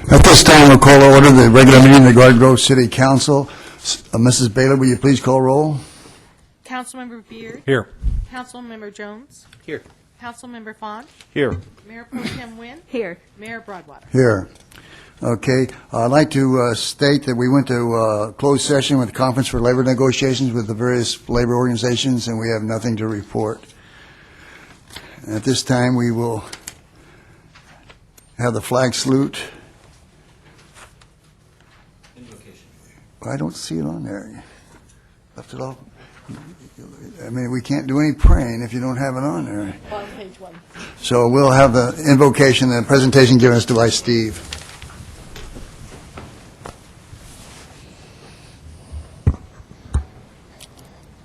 At this time, we'll call to order the regular meeting of the Garden Grove City Council. Mrs. Bailey, will you please call roll? Councilmember Beard. Here. Councilmember Jones. Here. Councilmember Fawn. Here. Mayor Pro Tem Nguyen. Here. Mayor Broadwater. Here. Okay. I'd like to state that we went to closed session with the Conference for Labor Negotiations with the various labor organizations, and we have nothing to report. At this time, we will have the flag salute. I don't see it on there. Left it off. I mean, we can't do any praying if you don't have it on there. On page 1. So we'll have the invocation and presentation given us by Steve.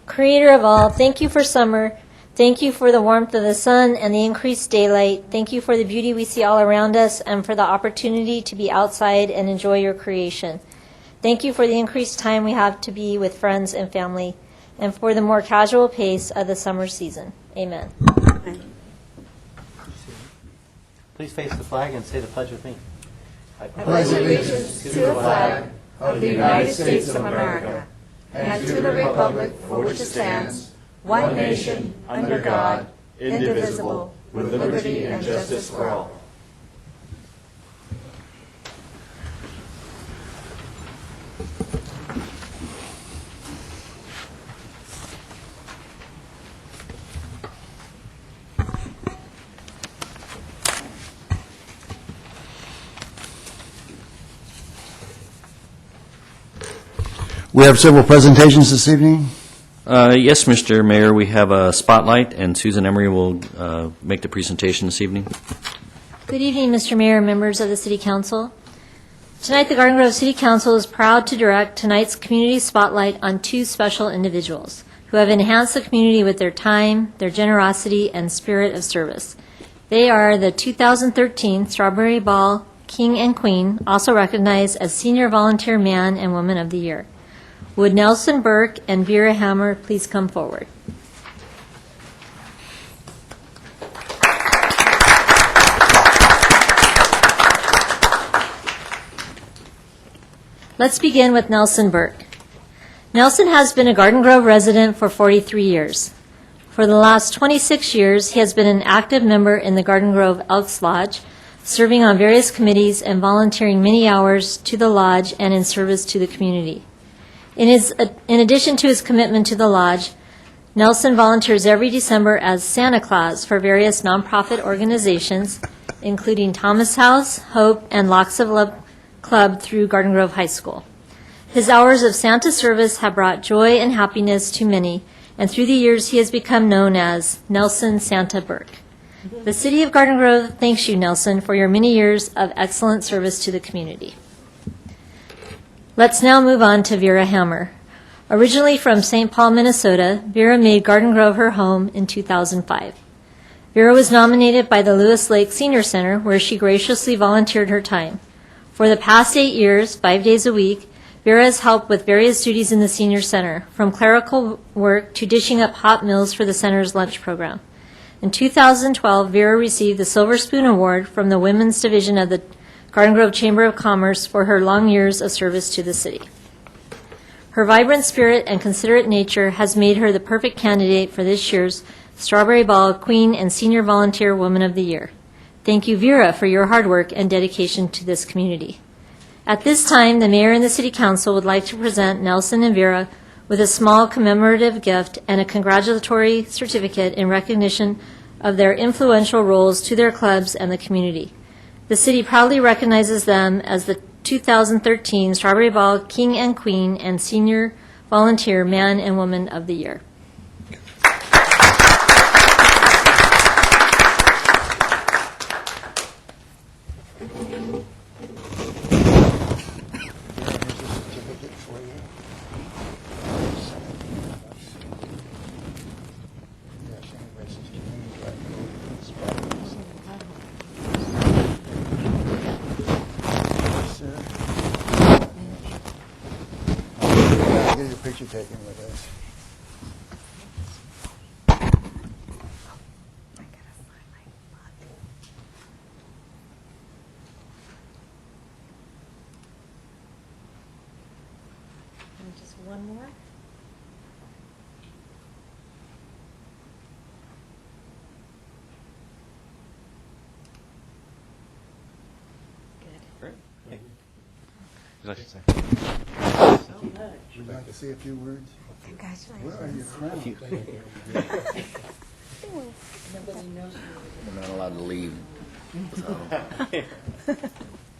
Creator of all, thank you for summer. Thank you for the warmth of the sun and the increased daylight. Thank you for the beauty we see all around us and for the opportunity to be outside and enjoy your creation. Thank you for the increased time we have to be with friends and family and for the more casual pace of the summer season. Amen. Please face the flag and say the pledge with me. I pledge allegiance to the flag of the United States of America and to the republic for which it stands, one nation, under God, indivisible, with liberty and justice for all. We have several presentations this evening. Yes, Mr. Mayor, we have a spotlight, and Susan Emery will make the presentation this evening. Good evening, Mr. Mayor and members of the City Council. Tonight, the Garden Grove City Council is proud to direct tonight's community spotlight on two special individuals who have enhanced the community with their time, their generosity, and spirit of service. They are the 2013 Strawberry Ball King and Queen, also recognized as Senior Volunteer Man and Woman of the Year. Would Nelson Burke and Vera Hammer please come forward? Let's begin with Nelson Burke. Nelson has been a Garden Grove resident for 43 years. For the last 26 years, he has been an active member in the Garden Grove Elks Lodge, serving on various committees and volunteering many hours to the lodge and in service to the community. In addition to his commitment to the lodge, Nelson volunteers every December as Santa Claus for various nonprofit organizations, including Thomas House, Hope, and Locks of Love Club through Garden Grove High School. His hours of Santa service have brought joy and happiness to many, and through the years he has become known as Nelson Santa Burke. The City of Garden Grove thanks you, Nelson, for your many years of excellent service to the community. Let's now move on to Vera Hammer. Originally from St. Paul, Minnesota, Vera made Garden Grove her home in 2005. Vera was nominated by the Lewis Lake Senior Center, where she graciously volunteered her time. For the past 8 years, 5 days a week, Vera has helped with various duties in the Senior Center, from clerical work to dishing up hot meals for the center's lunch program. In 2012, Vera received the Silver Spoon Award from the Women's Division of the Garden Grove Chamber of Commerce for her long years of service to the city. Her vibrant spirit and considerate nature has made her the perfect candidate for this year's Strawberry Ball Queen and Senior Volunteer Woman of the Year. Thank you, Vera, for your hard work and dedication to this community. At this time, the Mayor and the City Council would like to present Nelson and Vera with a small commemorative gift and a congratulatory certificate in recognition of their influential roles to their clubs and the community. The city proudly recognizes them as the 2013 Strawberry Ball King and Queen and Senior Volunteer Man and Woman of the Year. Get your picture taken with us. One more. Would you like to say a few words? Where are your crowns? We're not allowed to leave. They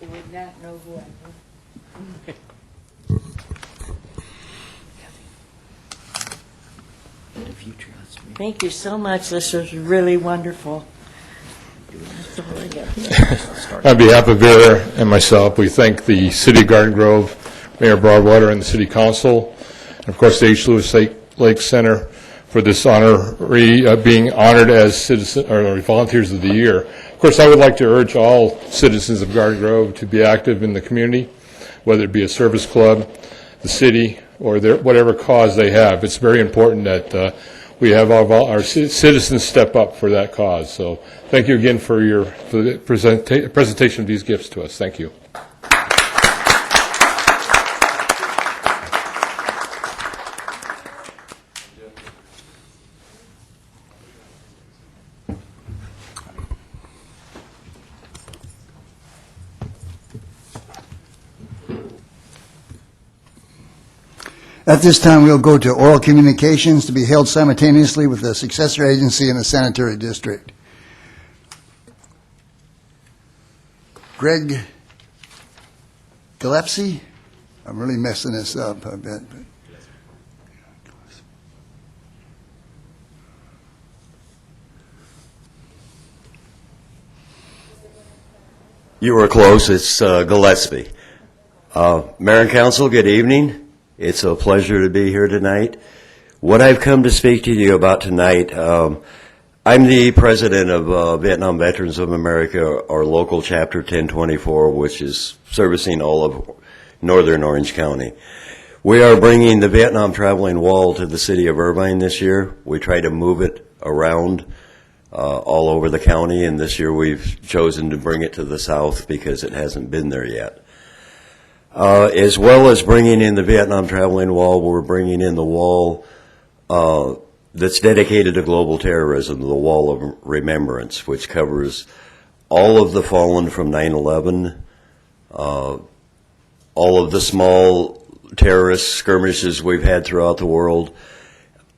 would not know who I was. If you trust me. Thank you so much. This was really wonderful. That's all I got. On behalf of Vera and myself, we thank the City of Garden Grove, Mayor Broadwater, and the City Council, and of course the H. Lewis Lake Center for this honoree being honored as citizen or Volunteers of the Year. Of course, I would like to urge all citizens of Garden Grove to be active in the community, whether it be a service club, the city, or whatever cause they have. It's very important that we have our citizens step up for that cause. So thank you again for the presentation of these gifts to us. Thank you. At this time, we'll go to oral communications to be held simultaneously with the successor agency in the Sanitary District. Greg Gillespie? I'm really messing this up a bit. But. You were close. It's Gillespie. Mayor and Council, good evening. It's a pleasure to be here tonight. What I've come to speak to you about tonight, I'm the president of Vietnam Veterans of America, our local chapter 1024, which is servicing all of northern Orange County. We are bringing the Vietnam Traveling Wall to the city of Irvine this year. We try to move it around all over the county, and this year we've chosen to bring it to the south because it hasn't been there yet. As well as bringing in the Vietnam Traveling Wall, we're bringing in the wall that's dedicated to global terrorism, the Wall of Remembrance, which covers all of the fallen from 9/11, all of the small terrorist skirmishes we've had throughout the world,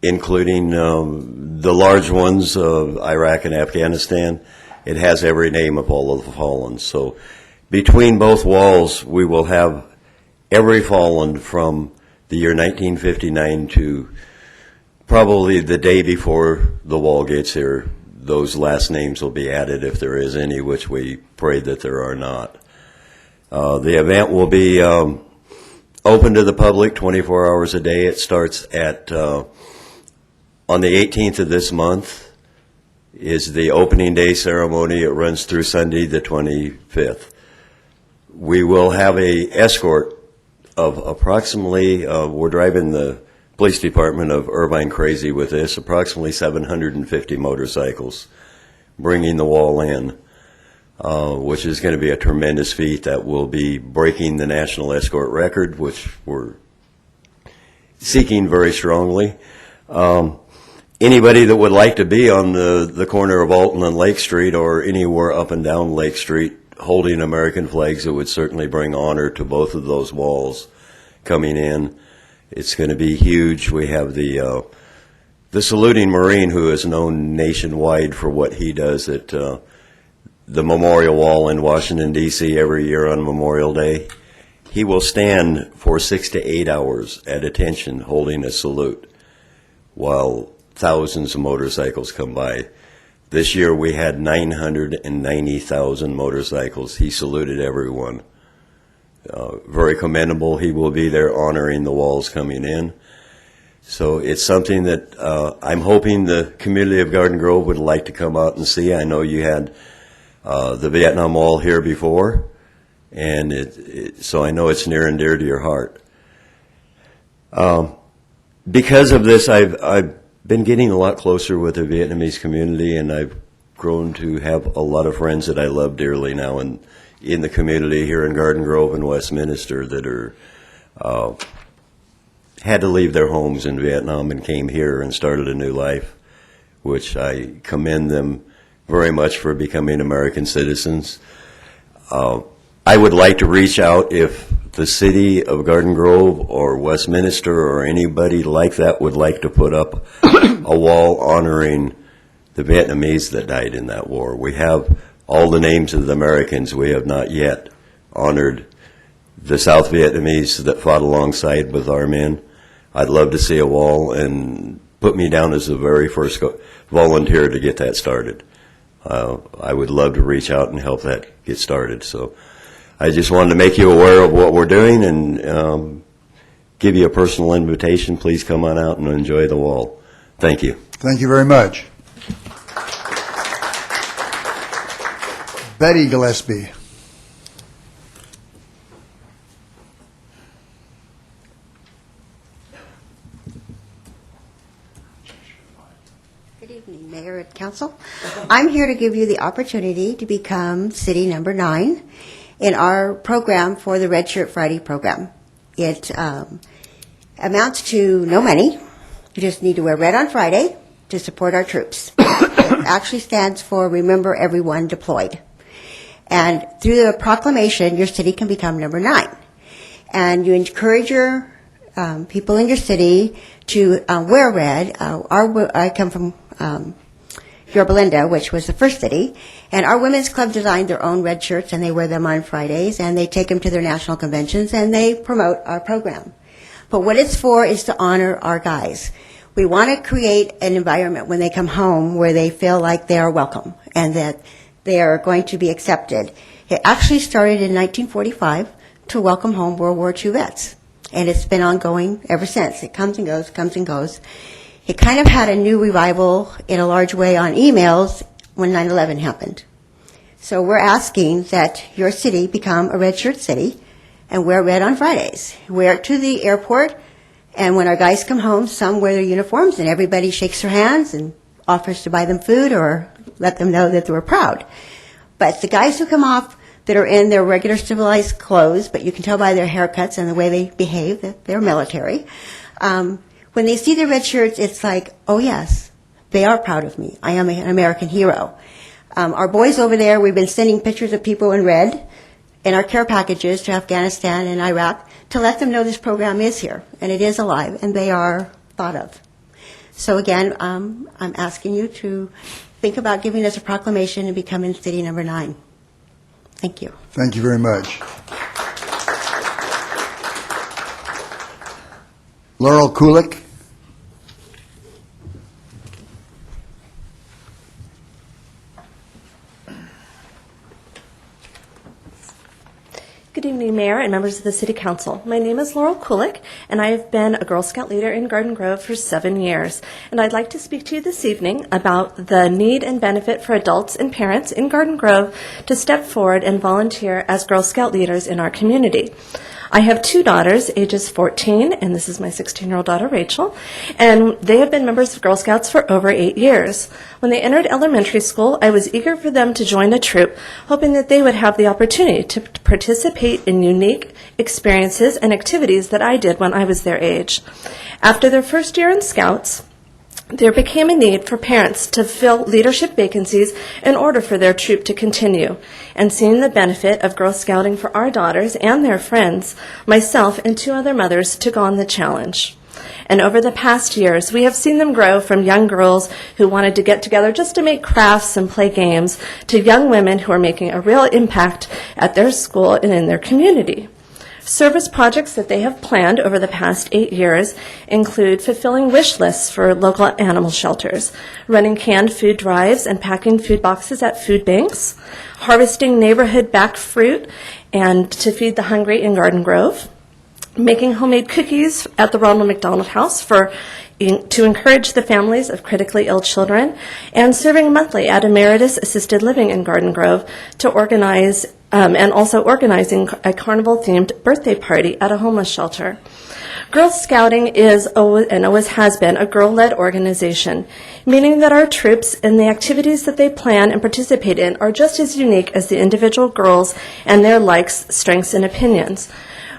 including the large ones of Iraq and Afghanistan. It has every name of all of the fallen. So between both walls, we will have every fallen from the year 1959 to probably the day before the wall gets here. Those last names will be added if there is any, which we pray that there are not. The event will be open to the public 24 hours a day. It starts at on the 18th of this month is the opening day ceremony. It runs through Sunday the 25th. We will have a escort of approximately, we're driving the police department of Irvine crazy with this, approximately 750 motorcycles bringing the wall in, which is going to be a tremendous feat that will be breaking the national escort record, which we're seeking very strongly. Anybody that would like to be on the corner of Alton and Lake Street or anywhere up and down Lake Street holding American flags, it would certainly bring honor to both of those walls coming in. It's going to be huge. We have the saluting Marine, who is known nationwide for what he does at the Memorial Wall in Washington, D.C. every year on Memorial Day. He will stand for 6 to 8 hours at attention holding a salute while thousands of motorcycles come by. This year we had 990,000 motorcycles. He saluted everyone. Very commendable. He will be there honoring the walls coming in. So it's something that I'm hoping the community of Garden Grove would like to come out and see. I know you had the Vietnam Wall here before, and so I know it's near and dear to your heart. Because of this, I've been getting a lot closer with the Vietnamese community, and I've grown to have a lot of friends that I love dearly now in the community here in Garden Grove and Westminster that are had to leave their homes in Vietnam and came here and started a new life, which I commend them very much for becoming American citizens. I would like to reach out if the city of Garden Grove or Westminster or anybody like that would like to put up a wall honoring the Vietnamese that died in that war. We have all the names of the Americans. We have not yet honored the South Vietnamese that fought alongside with our men. I'd love to see a wall, and put me down as the very first volunteer to get that started. I would love to reach out and help that get started. So I just wanted to make you aware of what we're doing and give you a personal invitation. Please come on out and enjoy the wall. Thank you. Thank you very much. Betty Gillespie. Good evening, Mayor and Council. I'm here to give you the opportunity to become city number 9 in our program for the Red Shirt Friday program. It amounts to no money. You just need to wear red on Friday to support our troops. It actually stands for Remember Everyone Deployed. And through the proclamation, your city can become number 9. And you encourage your people in your city to wear red. I come from Yorba Linda, which was the first city, and our women's club designed their own red shirts, and they wear them on Fridays, and they take them to their national conventions, and they promote our program. But what it's for is to honor our guys. We want to create an environment when they come home where they feel like they are welcome and that they are going to be accepted. It actually started in 1945 to welcome home World War II vets, and it's been ongoing ever since. It comes and goes, comes and goes. It kind of had a new revival in a large way on emails when 9/11 happened. So we're asking that your city become a red shirt city and wear red on Fridays. Wear it to the airport, and when our guys come home, some wear their uniforms and everybody shakes their hands and offers to buy them food or let them know that they were proud. But the guys who come off that are in their regular civilized clothes, but you can tell by their haircuts and the way they behave that they're military, when they see the red shirts, it's like, oh yes, they are proud of me. I am an American hero. Our boys over there, we've been sending pictures of people in red in our care packages to Afghanistan and Iraq to let them know this program is here, and it is alive, and they are thought of. So again, I'm asking you to think about giving us a proclamation and becoming city number 9. Thank you. Thank you very much. Laurel Kulik. Good evening, Mayor and members of the City Council. My name is Laurel Kulik, and I have been a Girl Scout leader in Garden Grove for 7 years. And I'd like to speak to you this evening about the need and benefit for adults and parents in Garden Grove to step forward and volunteer as Girl Scout leaders in our community. I have 2 daughters, ages 14, and this is my 16-year-old daughter, Rachel, and they have been members of Girl Scouts for over 8 years. When they entered elementary school, I was eager for them to join a troop, hoping that they would have the opportunity to participate in unique experiences and activities that I did when I was their age. After their first year in Scouts, there became a need for parents to fill leadership vacancies in order for their troop to continue. And seeing the benefit of Girl Scouting for our daughters and their friends, myself and 2 other mothers took on the challenge. And over the past years, we have seen them grow from young girls who wanted to get together just to make crafts and play games to young women who are making a real impact at their school and in their community. Service projects that they have planned over the past 8 years include fulfilling wish lists for local animal shelters, running canned food drives and packing food boxes at food banks, harvesting neighborhood-backed fruit and to feed the hungry in Garden Grove, making homemade cookies at the Ronald McDonald House to encourage the families of critically ill children, and serving monthly at Emeritus Assisted Living in Garden Grove to organize and also organizing a carnival-themed birthday party at a homeless shelter. Girl Scouting is and always has been a girl-led organization, meaning that our troops and the activities that they plan and participate in are just as unique as the individual girls and their likes, strengths, and opinions.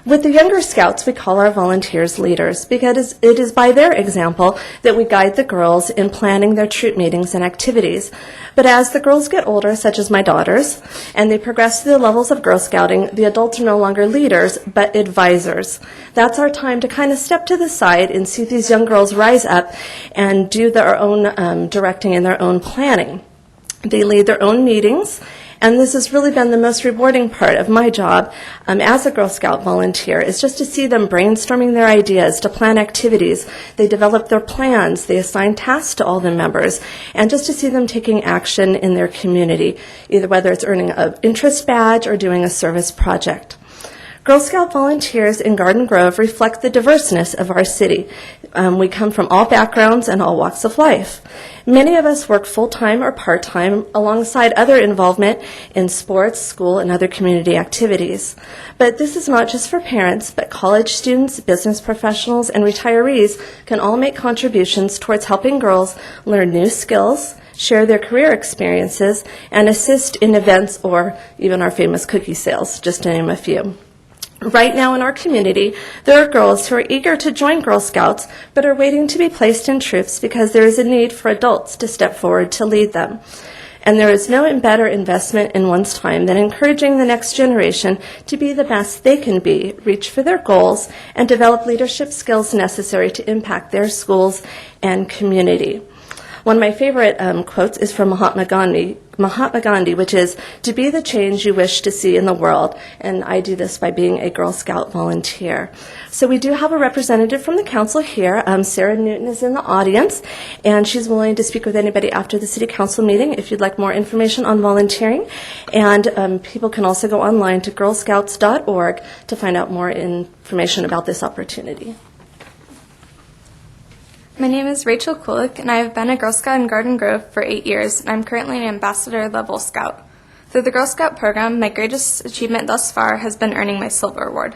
With the younger scouts, we call our volunteers leaders because it is by their example that we guide the girls in planning their troop meetings and activities. But as the girls get older, such as my daughters, and they progress through the levels of Girl Scouting, the adults are no longer leaders, but advisors. That's our time to kind of step to the side and see these young girls rise up and do their own directing and their own planning. They lead their own meetings, and this has really been the most rewarding part of my job as a Girl Scout volunteer, is just to see them brainstorming their ideas, to plan activities. They develop their plans, they assign tasks to all the members, and just to see them taking action in their community, either whether it's earning an interest badge or doing a service project. Girl Scout volunteers in Garden Grove reflect the diverseness of our city. We come from all backgrounds and all walks of life. Many of us work full-time or part-time alongside other involvement in sports, school, and other community activities. But this is not just for parents, but college students, business professionals, and retirees can all make contributions towards helping girls learn new skills, share their career experiences, and assist in events or even our famous cookie sales, just to name a few. Right now in our community, there are girls who are eager to join Girl Scouts but are waiting to be placed in troops because there is a need for adults to step forward to lead them. And there is no better investment in one's time than encouraging the next generation to be the best they can be, reach for their goals, and develop leadership skills necessary to impact their schools and community. One of my favorite quotes is from Mahatma Gandhi, which is, "To be the change you wish to see in the world." And I do this by being a Girl Scout volunteer. So we do have a representative from the council here. Sarah Newton is in the audience, and she's willing to speak with anybody after the city council meeting if you'd like more information on volunteering. And people can also go online to girlscouts.org to find out more information about this opportunity. My name is Rachel Kulik, and I have been a Girl Scout in Garden Grove for 8 years, and I'm currently an Ambassador Level Scout. Through the Girl Scout program, my greatest achievement thus far has been earning my Silver Award.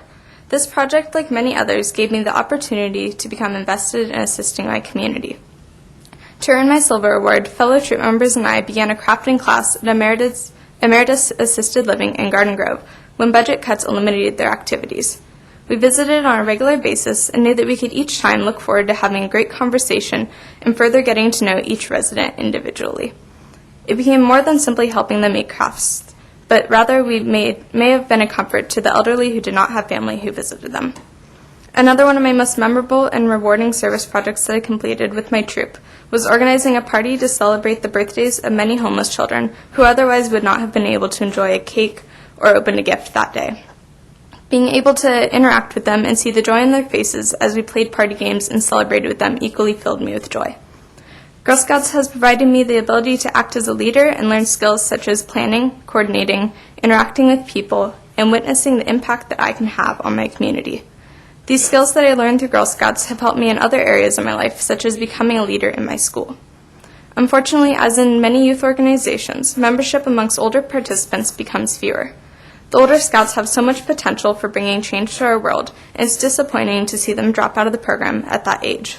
This project, like many others, gave me the opportunity to become invested in assisting my community. To earn my Silver Award, fellow troop members and I began a crafting class at Emeritus Assisted Living in Garden Grove when budget cuts eliminated their activities. We visited on a regular basis and knew that we could each time look forward to having a great conversation and further getting to know each resident individually. It became more than simply helping them make crafts, but rather may have been a comfort to the elderly who did not have family who visited them. Another one of my most memorable and rewarding service projects that I completed with my troop was organizing a party to celebrate the birthdays of many homeless children who otherwise would not have been able to enjoy a cake or open a gift that day. Being able to interact with them and see the joy in their faces as we played party games and celebrated with them equally filled me with joy. Girl Scouts has provided me the ability to act as a leader and learn skills such as planning, coordinating, interacting with people, and witnessing the impact that I can have on my community. These skills that I learned through Girl Scouts have helped me in other areas of my life, such as becoming a leader in my school. Unfortunately, as in many youth organizations, membership amongst older participants becomes fewer. The older Scouts have so much potential for bringing change to our world, and it's disappointing to see them drop out of the program at that age.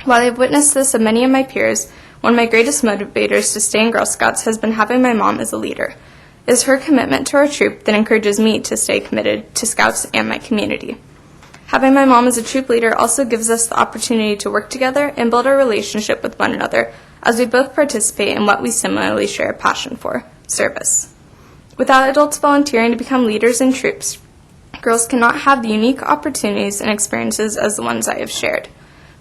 While I've witnessed this of many of my peers, one of my greatest motivators to stay in Girl Scouts has been having my mom as a leader. It is her commitment to our troop that encourages me to stay committed to Scouts and my community. Having my mom as a troop leader also gives us the opportunity to work together and build a relationship with one another as we both participate in what we similarly share a passion for, service. Without adults volunteering to become leaders in troops, girls cannot have the unique opportunities and experiences as the ones I have shared.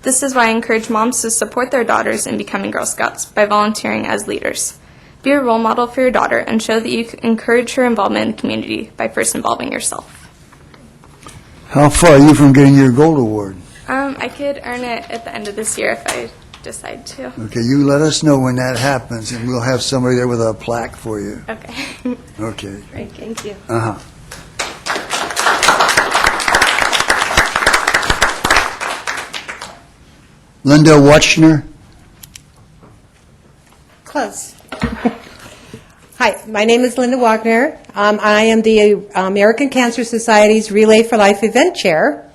This is why I encourage moms to support their daughters in becoming Girl Scouts by volunteering as leaders. Be a role model for your daughter and show that you encourage her involvement in the community by first involving yourself. How far are you from getting your gold award? I could earn it at the end of this year if I decide to. Okay, you let us know when that happens, and we'll have somebody there with a plaque for you. Okay. Okay. Great, thank you. Uh-huh. Linda Watchner? Close. Hi, my name is Linda Wagner. I am the American Cancer Society's Relay for Life event chair.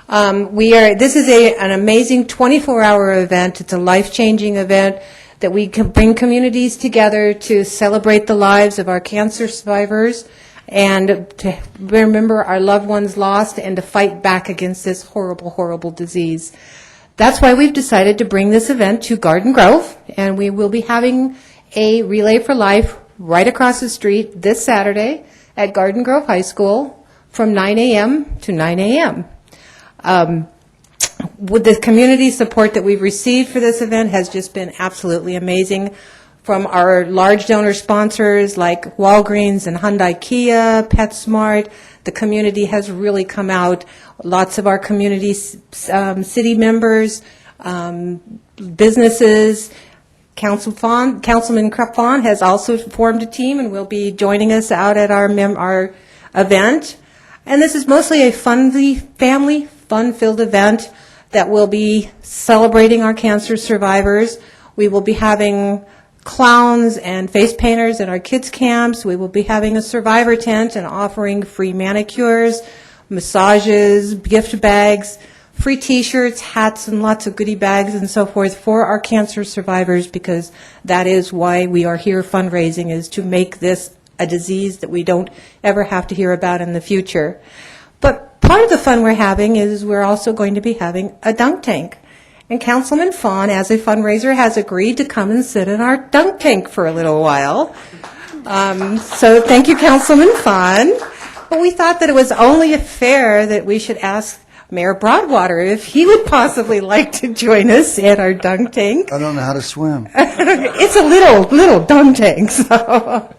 This is an amazing 24-hour event. It's a life-changing event that we can bring communities together to celebrate the lives of our cancer survivors and to remember our loved ones lost and to fight back against this horrible, horrible disease. That's why we've decided to bring this event to Garden Grove, and we will be having a Relay for Life right across the street this Saturday at Garden Grove High School from 9 a.m. to 9 a.m. With the community support that we've received for this event has just been absolutely amazing. From our large donor sponsors like Walgreens and Hyundai Kia, PetSmart, the community has really come out. Lots of our community city members, businesses. Councilman Crepon has also formed a team and will be joining us out at our event. And this is mostly a family, fun-filled event that will be celebrating our cancer survivors. We will be having clowns and face painters in our kids' camps. We will be having a survivor tent and offering free manicures, massages, gift bags, free T-shirts, hats, and lots of goodie bags and so forth for our cancer survivors, because that is why we are here fundraising, is to make this a disease that we don't ever have to hear about in the future. But part of the fun we're having is we're also going to be having a dunk tank. And Councilman Fawn, as a fundraiser, has agreed to come and sit in our dunk tank for a little while. So thank you, Councilman Fawn. But we thought that it was only fair that we should ask Mayor Broadwater if he would possibly like to join us at our dunk tank. I don't know how to swim. It's a little dunk tank. So.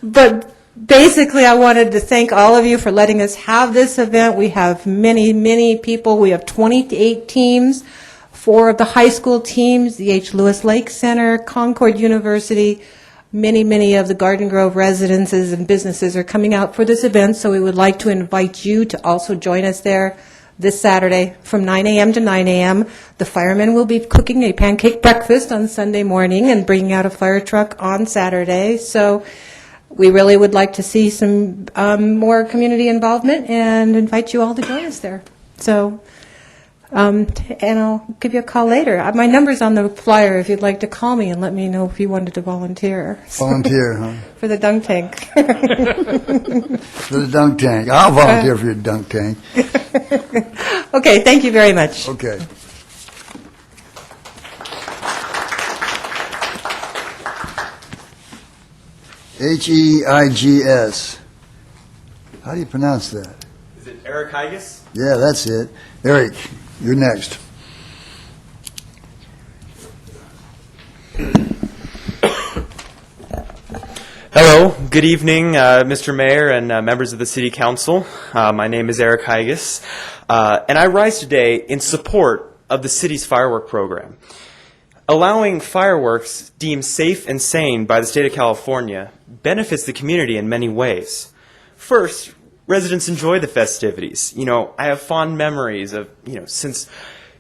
But basically, I wanted to thank all of you for letting us have this event. We have many, many people. We have 28 teams. 4 of the high school teams, the H. Lewis Lake Center, Concord University, many of the Garden Grove residences and businesses are coming out for this event, so we would like to invite you to also join us there this Saturday from 9 a.m. to 9 a.m. The firemen will be cooking a pancake breakfast on Sunday morning and bringing out a fire truck on Saturday. So we really would like to see some more community involvement and invite you all to join us there. So. And I'll give you a call later. My number's on the flyer if you'd like to call me and let me know if you wanted to volunteer. Volunteer, huh? For the dunk tank. For the dunk tank. I'll volunteer for your dunk tank. Okay, thank you very much. Okay. Heigs. How do you pronounce that? Is it Eric Heigus? Yeah, that's it. Eric, you're next. Hello, good evening, Mr. Mayor and members of the City Council. My name is Eric Heigus, and I rise today in support of the city's firework program. Allowing fireworks deemed safe and sane by the state of California benefits the community in many ways. First, residents enjoy the festivities. I have fond memories of, since,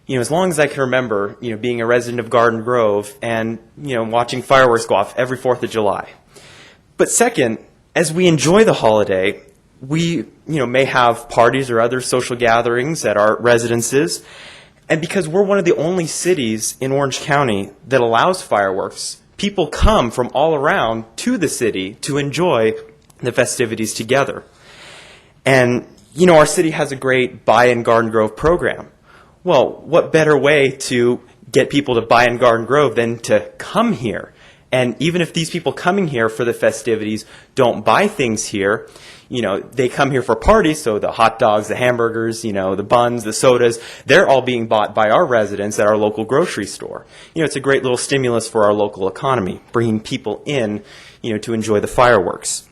as long as I can remember, being a resident of Garden Grove and, watching fireworks go off every 4th of July. But second, as we enjoy the holiday, we, may have parties or other social gatherings at our residences. And because we're one of the only cities in Orange County that allows fireworks, people come from all around to the city to enjoy the festivities together. And, our city has a great Buy in Garden Grove program. Well, what better way to get people to buy in Garden Grove than to come here? And even if these people coming here for the festivities don't buy things here, they come here for parties, so the hot dogs, the hamburgers, the buns, the sodas, they're all being bought by our residents at our local grocery store. It's a great little stimulus for our local economy, bringing people in, to enjoy the fireworks.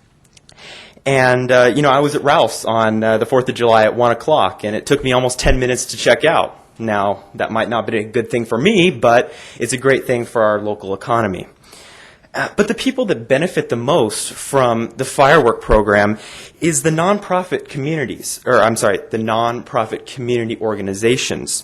And, I was at Ralph's on the 4th of July at 1 o'clock, and it took me almost 10 minutes to check out. Now, that might not be a good thing for me, but it's a great thing for our local economy. But the people that benefit the most from the firework program is the nonprofit communities, the nonprofit community organizations.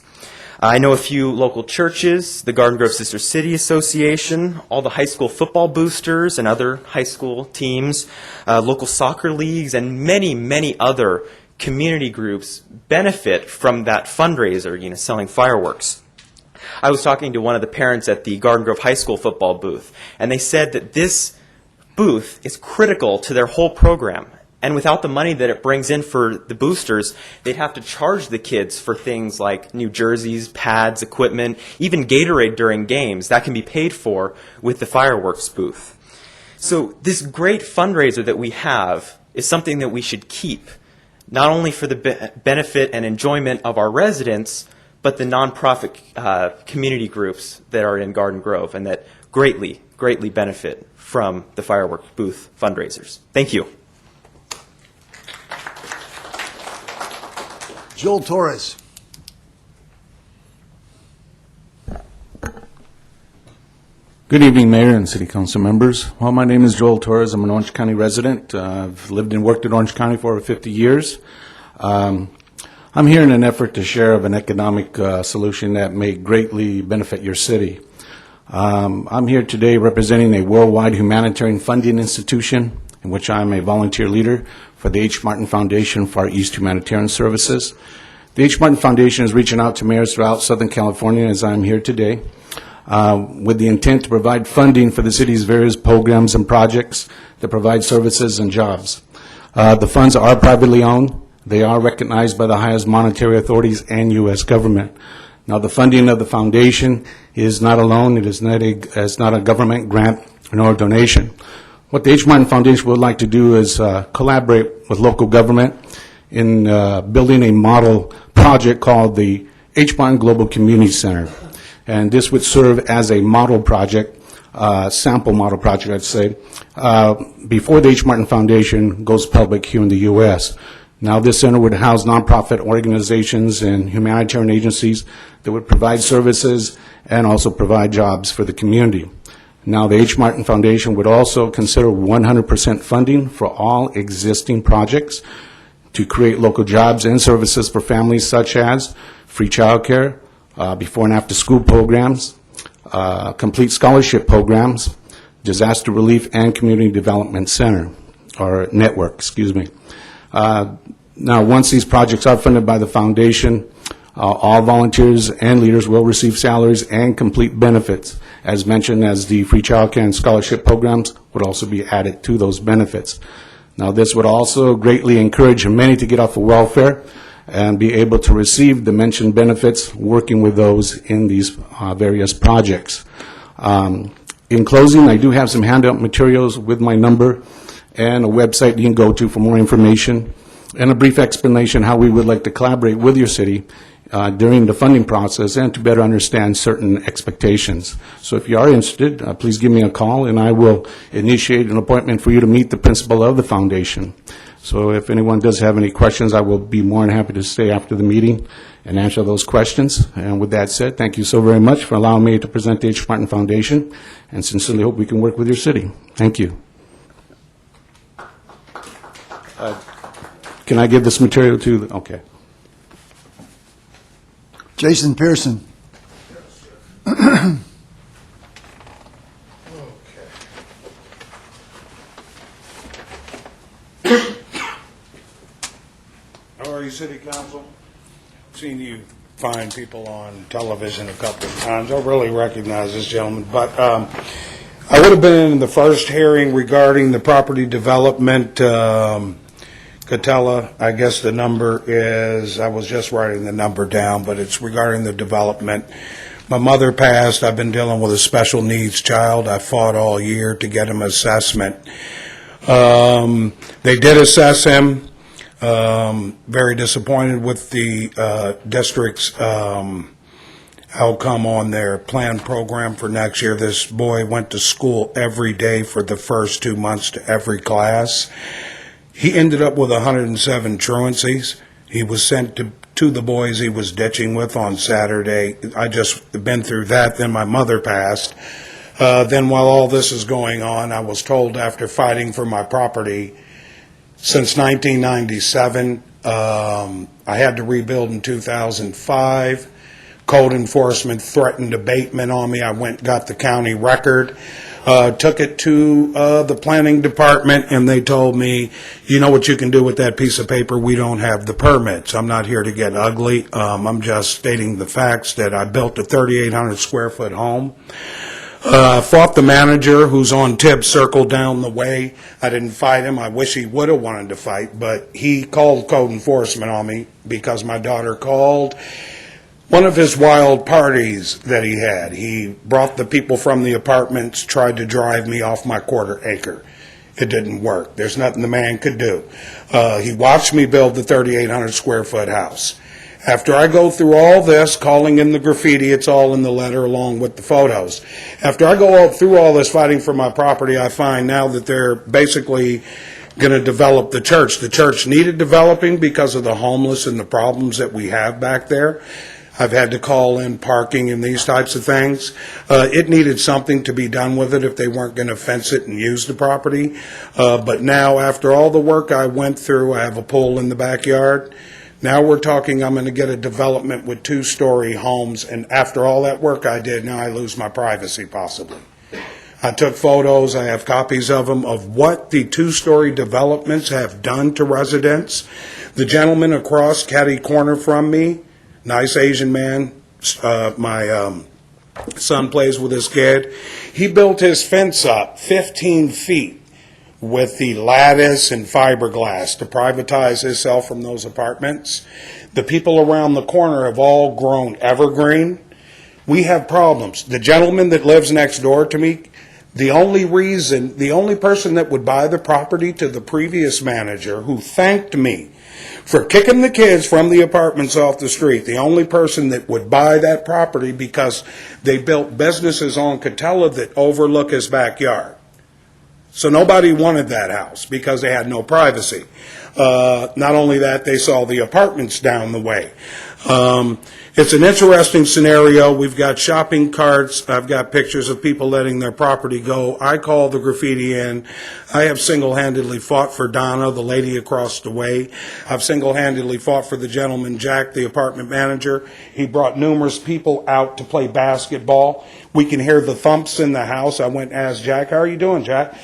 I know a few local churches, the Garden Grove Sister City Association, all the high school football boosters and other high school teams, local soccer leagues, and many other community groups benefit from that fundraiser, selling fireworks. I was talking to one of the parents at the Garden Grove High School football booth, and they said that this booth is critical to their whole program. And without the money that it brings in for the boosters, they'd have to charge the kids for things like new jerseys, pads, equipment, even Gatorade during games. That can be paid for with the fireworks booth. So this great fundraiser that we have is something that we should keep, not only for the benefit and enjoyment of our residents, but the nonprofit community groups that are in Garden Grove and that greatly benefit from the fireworks booth fundraisers. Thank you. Joel Torres. Good evening, Mayor and City Council members. Well, my name is Joel Torres. I'm an Orange County resident. I've lived and worked in Orange County for over 50 years. I'm here in an effort to share of an economic solution that may greatly benefit your city. I'm here today representing a worldwide humanitarian funding institution in which I'm a volunteer leader for the H. Martin Foundation Far East Humanitarian Services. The H. Martin Foundation is reaching out to mayors throughout Southern California as I'm here today with the intent to provide funding for the city's various programs and projects that provide services and jobs. The funds are privately owned. They are recognized by the highest monetary authorities and U.S. government. Now, the funding of the foundation is not a loan. It is not a government grant nor a donation. What the H. Martin Foundation would like to do is collaborate with local government in building a model project called the H. Martin Global Community Center. And this would serve as a model project, sample model project, I'd say, before the H. Martin Foundation goes public here in the U.S. Now, this center would house nonprofit organizations and humanitarian agencies that would provide services and also provide jobs for the community. Now, the H. Martin Foundation would also consider 100% funding for all existing projects to create local jobs and services for families such as free childcare, before and after school programs, complete scholarship programs, disaster relief and community development center, or network, excuse me. Now, once these projects are funded by the foundation, all volunteers and leaders will receive salaries and complete benefits, as mentioned, as the free childcare and scholarship programs would also be added to those benefits. Now, this would also greatly encourage many to get off of welfare and be able to receive the mentioned benefits working with those in these various projects. In closing, I do have some handout materials with my number and a website you can go to for more information and a brief explanation how we would like to collaborate with your city during the funding process and to better understand certain expectations. So if you are interested, please give me a call and I will initiate an appointment for you to meet the principal of the foundation. So if anyone does have any questions, I will be more than happy to stay after the meeting and answer those questions. And with that said, thank you so very much for allowing me to present the H. Martin Foundation and sincerely hope we can work with your city. Thank you. Can I give this material to okay. Jason Pearson. How are you, City Council? Seen you fine people on television a couple of times. I really recognize this gentleman, but I would have been in the first hearing regarding the property development, Catella. I guess the number is, I was just writing the number down, but it's regarding the development. My mother passed. I've been dealing with a special needs child. I fought all year to get him assessment. They did assess him. Very disappointed with the district's outcome on their planned program for next year. This boy went to school every day for the first 2 months to every class. He ended up with 107 truancies. He was sent to the boys he was ditching with on Saturday. I just been through that. Then my mother passed. Then while all this is going on, I was told after fighting for my property since 1997, I had to rebuild in 2005. Code enforcement threatened abatement on me. I went and got the county record, took it to the planning department, and they told me, you know what you can do with that piece of paper? We don't have the permits. I'm not here to get ugly. I'm just stating the facts that I built a 3,800 square foot home. Fought the manager who's on Tibbs Circle down the way. I didn't fight him. I wish he would have wanted to fight, but he called code enforcement on me because my daughter called. One of his wild parties that he had, he brought the people from the apartments, tried to drive me off my quarter acre. It didn't work. There's nothing the man could do. He watched me build the 3,800 square foot house. After I go through all this, calling in the graffiti, it's all in the letter along with the photos. After I go through all this fighting for my property, I find now that they're basically going to develop the church. The church needed developing because of the homeless and the problems that we have back there. I've had to call in parking and these types of things. It needed something to be done with it if they weren't going to fence it and use the property. But now, after all the work I went through, I have a pool in the backyard. Now we're talking I'm going to get a development with 2-story homes, and after all that work I did, now I lose my privacy possibly. I took photos, I have copies of them, of what the 2-story developments have done to residents. The gentleman across catty corner from me, nice Asian man, my son plays with his kid. He built his fence up 15 feet with the lattice and fiberglass to privatize himself from those apartments. The people around the corner have all grown evergreen. We have problems. The gentleman that lives next door to me, the only person that would buy the property to the previous manager, who thanked me for kicking the kids from the apartments off the street, the only person that would buy that property because they built businesses on Catella that overlook his backyard. So nobody wanted that house because they had no privacy. Not only that, they saw the apartments down the way. It's an interesting scenario. We've got shopping carts. I've got pictures of people letting their property go. I call the graffiti in. I have single-handedly fought for Donna, the lady across the way. I've single-handedly fought for the gentleman, Jack, the apartment manager. He brought numerous people out to play basketball. We can hear the thumps in the house. I went and asked Jack, "How are you doing, Jack?"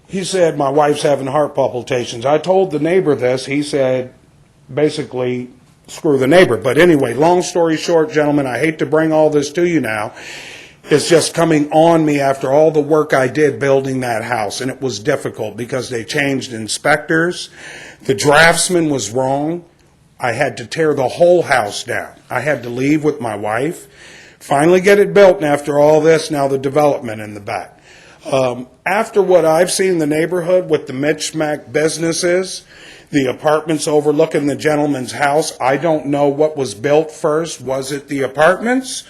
He said, "My wife's having heart palpitations." I told the neighbor this. He said, basically, screw the neighbor. But anyway, long story short, gentlemen, I hate to bring all this to you now. It's just coming on me after all the work I did building that house. And it was difficult because they changed inspectors. The draftsman was wrong. I had to tear the whole house down. I had to leave with my wife. Finally get it built, and after all this, now the development in the back. After what I've seen in the neighborhood with the Mitchmack businesses, the apartments overlooking the gentleman's house, I don't know what was built first. Was it the apartments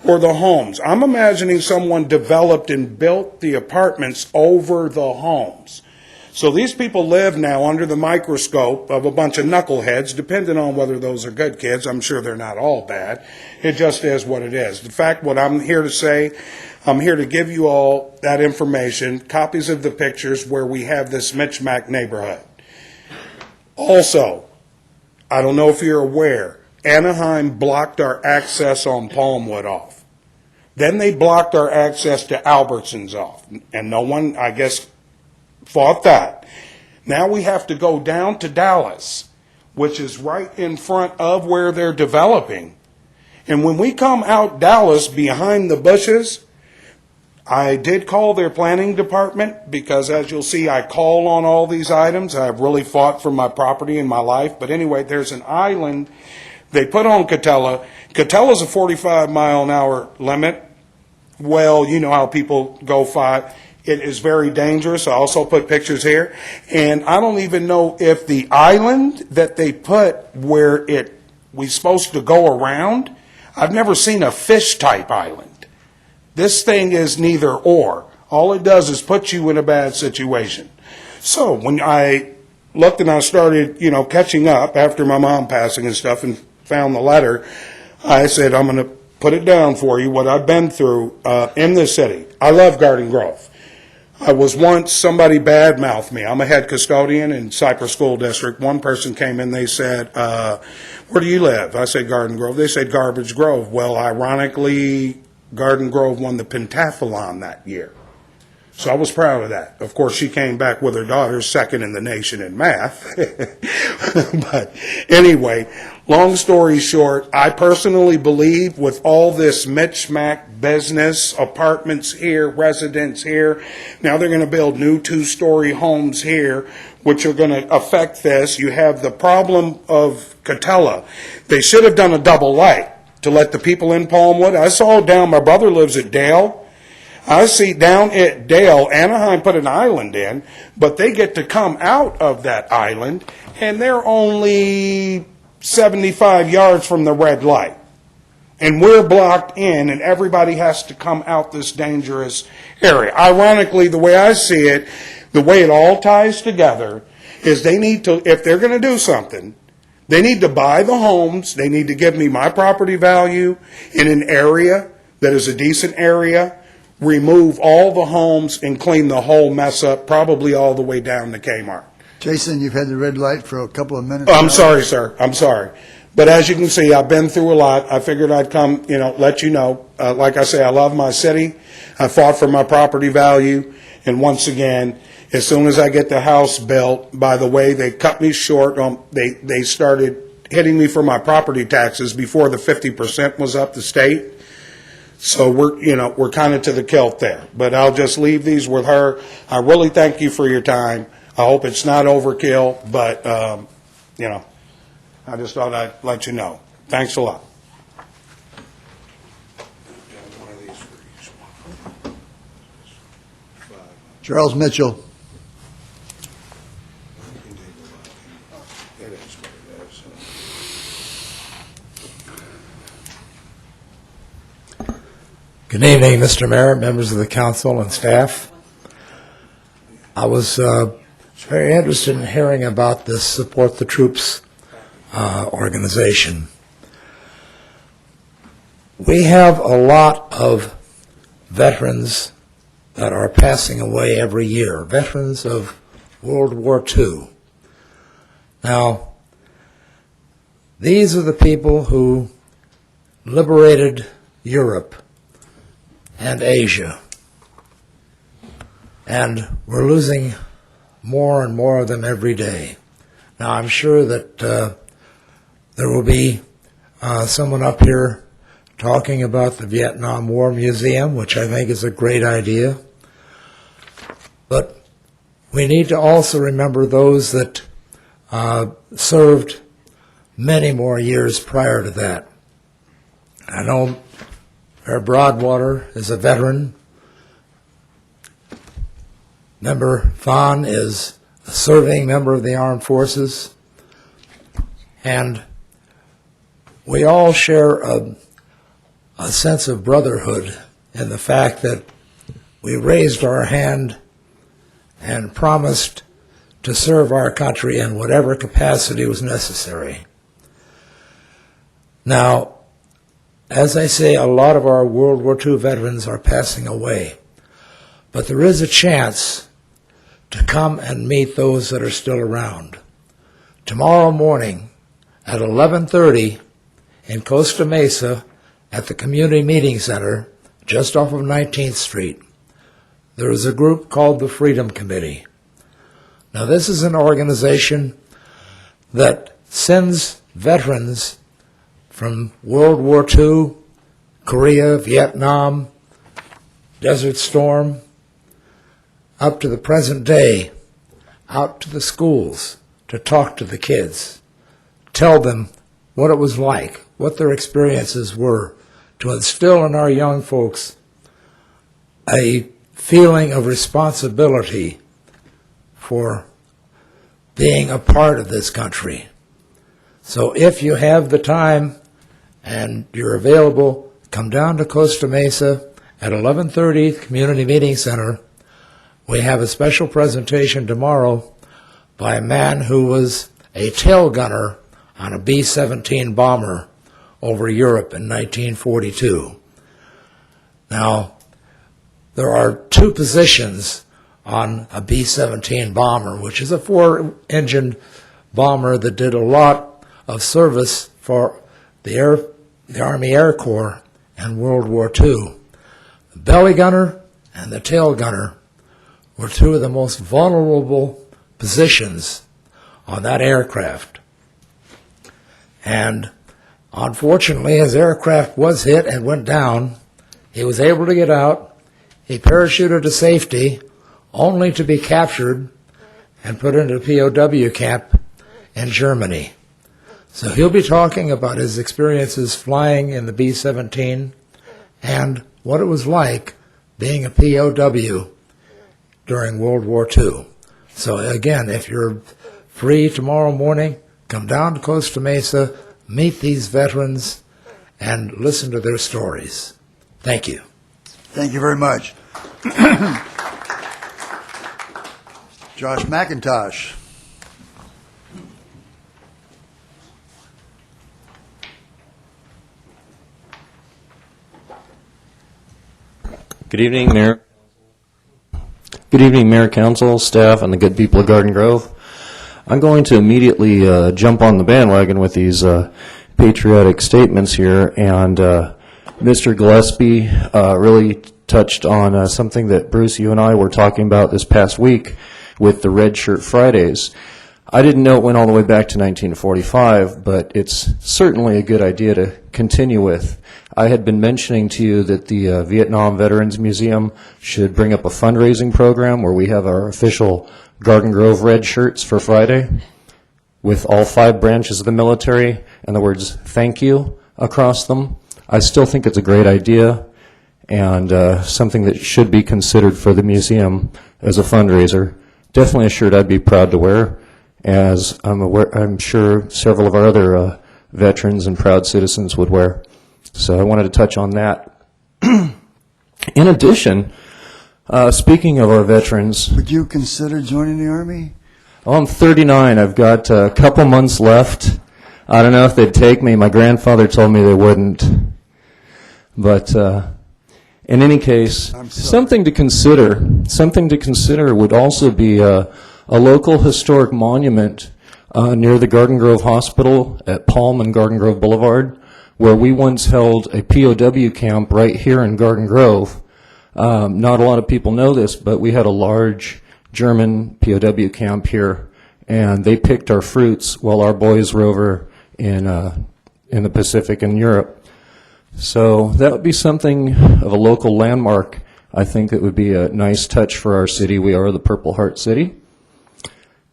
or the homes? I'm imagining someone developed and built the apartments over the homes. So these people live now under the microscope of a bunch of knuckleheads, depending on whether those are good kids. I'm sure they're not all bad. It just is what it is. In fact, what I'm here to say, I'm here to give you all that information, copies of the pictures where we have this Mitchmack neighborhood. Also, I don't know if you're aware, Anaheim blocked our access on Palmwood off. Then they blocked our access to Albertsons off. And no one, I guess, fought that. Now we have to go down to Dallas, which is right in front of where they're developing. And when we come out Dallas behind the bushes, I did call their planning department because, as you'll see, I call on all these items. I've really fought for my property and my life. But anyway, there's an island they put on Catella. Catella's a 45-mile-an-hour limit. Well, you know how people go 5. It is very dangerous. I also put pictures here. And I don't even know if the island that they put where we're supposed to go around, I've never seen a fish-type island. This thing is neither or. All it does is put you in a bad situation. So when I looked and I started, catching up after my mom passing and stuff and found the letter, I said, I'm going to put it down for you, what I've been through in this city. I love Garden Grove. I was once, somebody bad-mouthed me. I'm a head custodian in Cypress School District. One person came in, they said, where do you live? I said, Garden Grove. They said, Garbage Grove. Well, ironically, Garden Grove won the pentathlon that year. So I was proud of that. Of course, she came back with her daughter, second in the nation in math. But anyway, Long story short, I personally believe with all this mishmash business, apartments here, residents here, now they're going to build new two-story homes here, which are going to affect this. You have the problem of Catella. They should have done a double light to let the people in Palmwood. I saw down, my brother lives at Dale. I see down at Dale, Anaheim put an island in, but they get to come out of that island, and they're only 75 yards from the red light. And we're blocked in, and everybody has to come out this dangerous area. Ironically, the way I see it, the way it all ties together is they need to, if they're going to do something, they need to buy the homes, they need to give me my property value in an area that is a decent area, remove all the homes and clean the whole mess up, probably all the way down to Kmart. Jason, you've had the red light for a couple of minutes. Oh, I'm now. sorry, sir. I'm sorry. But as you can see, I've been through a lot. I figured I'd come, let you know. Like I say, I love my city. I fought for my property value. And once again, as soon as I get the house built, by the way, they cut me short. They started hitting me for my property taxes before the 50% was up the state. So we're kind of to the kilt there. But I'll just leave these with her. I really thank you for your time. I hope it's not overkill, but, I just thought I'd let you know. Thanks a lot. Charles Mitchell. Good evening, Mr. Mayor, members of the council and staff. I was very interested in hearing about this Support the Troops organization. We have a lot of veterans that are passing away every year, veterans of World War II. Now, these are the people who liberated Europe and Asia, and we're losing more and more of them every day. Now, I'm sure that there will be someone up here talking about the Vietnam War Museum, which I think is a great idea. But we need to also remember those that served many more years prior to that. I know Mayor Broadwater is a veteran. Member Fawn is a serving member of the armed forces. And we all share a sense of brotherhood in the fact that we raised our hand and promised to serve our country in whatever capacity was necessary. Now, as I say, a lot of our World War II veterans are passing away, but there is a chance to come and meet those that are still around. Tomorrow morning at 11:30 in Costa Mesa at the Community Meeting Center, just off of 19th Street, there is a group called the Freedom Committee. Now, this is an organization that sends veterans from World War II, Korea, Vietnam, Desert Storm, up to the present day, out to the schools to talk to the kids, tell them what it was like, what their experiences were, to instill in our young folks a feeling of responsibility for being a part of this country. So if you have the time and you're available, come down to Costa Mesa at 11:30 Community Meeting Center. We have a special presentation tomorrow by a man who was a tail gunner on a B-17 bomber over Europe in 1942. Now, there are two positions on a B-17 bomber, which is a four-engine bomber that did a lot of service for the Army Air Corps in World War II. The belly gunner and the tail gunner were two of the most vulnerable positions on that aircraft. And unfortunately, his aircraft was hit and went down. He was able to get out. He parachuted to safety, only to be captured and put into a POW camp in Germany. So he'll be talking about his experiences flying in the B-17 and what it was like being a POW during World War II. So again, if you're free tomorrow morning, come down to Costa Mesa, meet these veterans, and listen to their stories. Thank you. Thank you very much. Josh McIntosh. Good evening, Mayor. Good evening, Mayor, Council, staff, and the good people of Garden Grove. I'm going to immediately jump on the bandwagon with these patriotic statements here, and Mr. Gillespie really touched on something that Bruce, you and I were talking about this past week with the Red Shirt Fridays. I didn't know it went all the way back to 1945, but it's certainly a good idea to continue with. I had been mentioning to you that the Vietnam Veterans Museum should bring up a fundraising program where we have our official Garden Grove red shirts for Friday with all 5 branches of the military and the words "thank you" across them. I still think it's a great idea and something that should be considered for the museum as a fundraiser. Definitely a shirt I'd be proud to wear, as I'm sure several of our other veterans and proud citizens would wear. So I wanted to touch on that. In addition, speaking of our veterans... Would you consider joining the Army? Oh, I'm 39. I've got a couple months left. I don't know if they'd take me. My grandfather told me they wouldn't. But in any case, something to consider would also be a local historic monument near the Garden Grove Hospital at Palm and Garden Grove Boulevard, where we once held a POW camp right here in Garden Grove. Not a lot of people know this, but we had a large German POW camp here, and they picked our fruits while our boys were over in the Pacific and Europe. So that would be something of a local landmark. I think that would be a nice touch for our city. We are the Purple Heart City.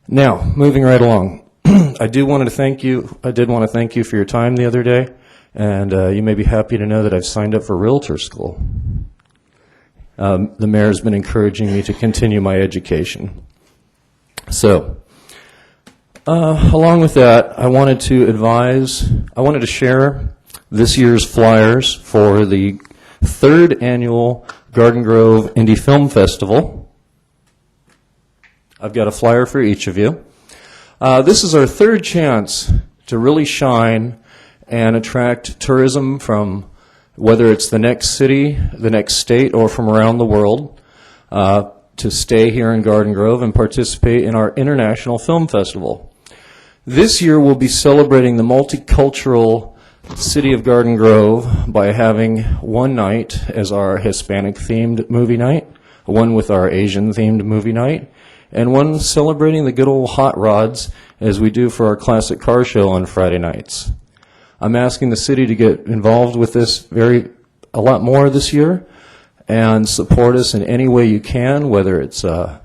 Now, moving right along. I did want to thank you for your time the other day. And you may be happy to know that I've signed up for Realtor School. The mayor's been encouraging me to continue my education. So, along with that, I wanted to share this year's flyers for the 3rd annual Garden Grove Indie Film Festival. I've got a flyer for each of you. This is our 3rd chance to really shine and attract tourism from whether it's the next city, the next state, or from around the world to stay here in Garden Grove and participate in our International Film Festival. This year we'll be celebrating the multicultural city of Garden Grove by having one night as our Hispanic-themed movie night, one with our Asian-themed movie night, and one celebrating the good old hot rods as we do for our classic car show on Friday nights. I'm asking the city to get involved with this a lot more this year and support us in any way you can, whether it's not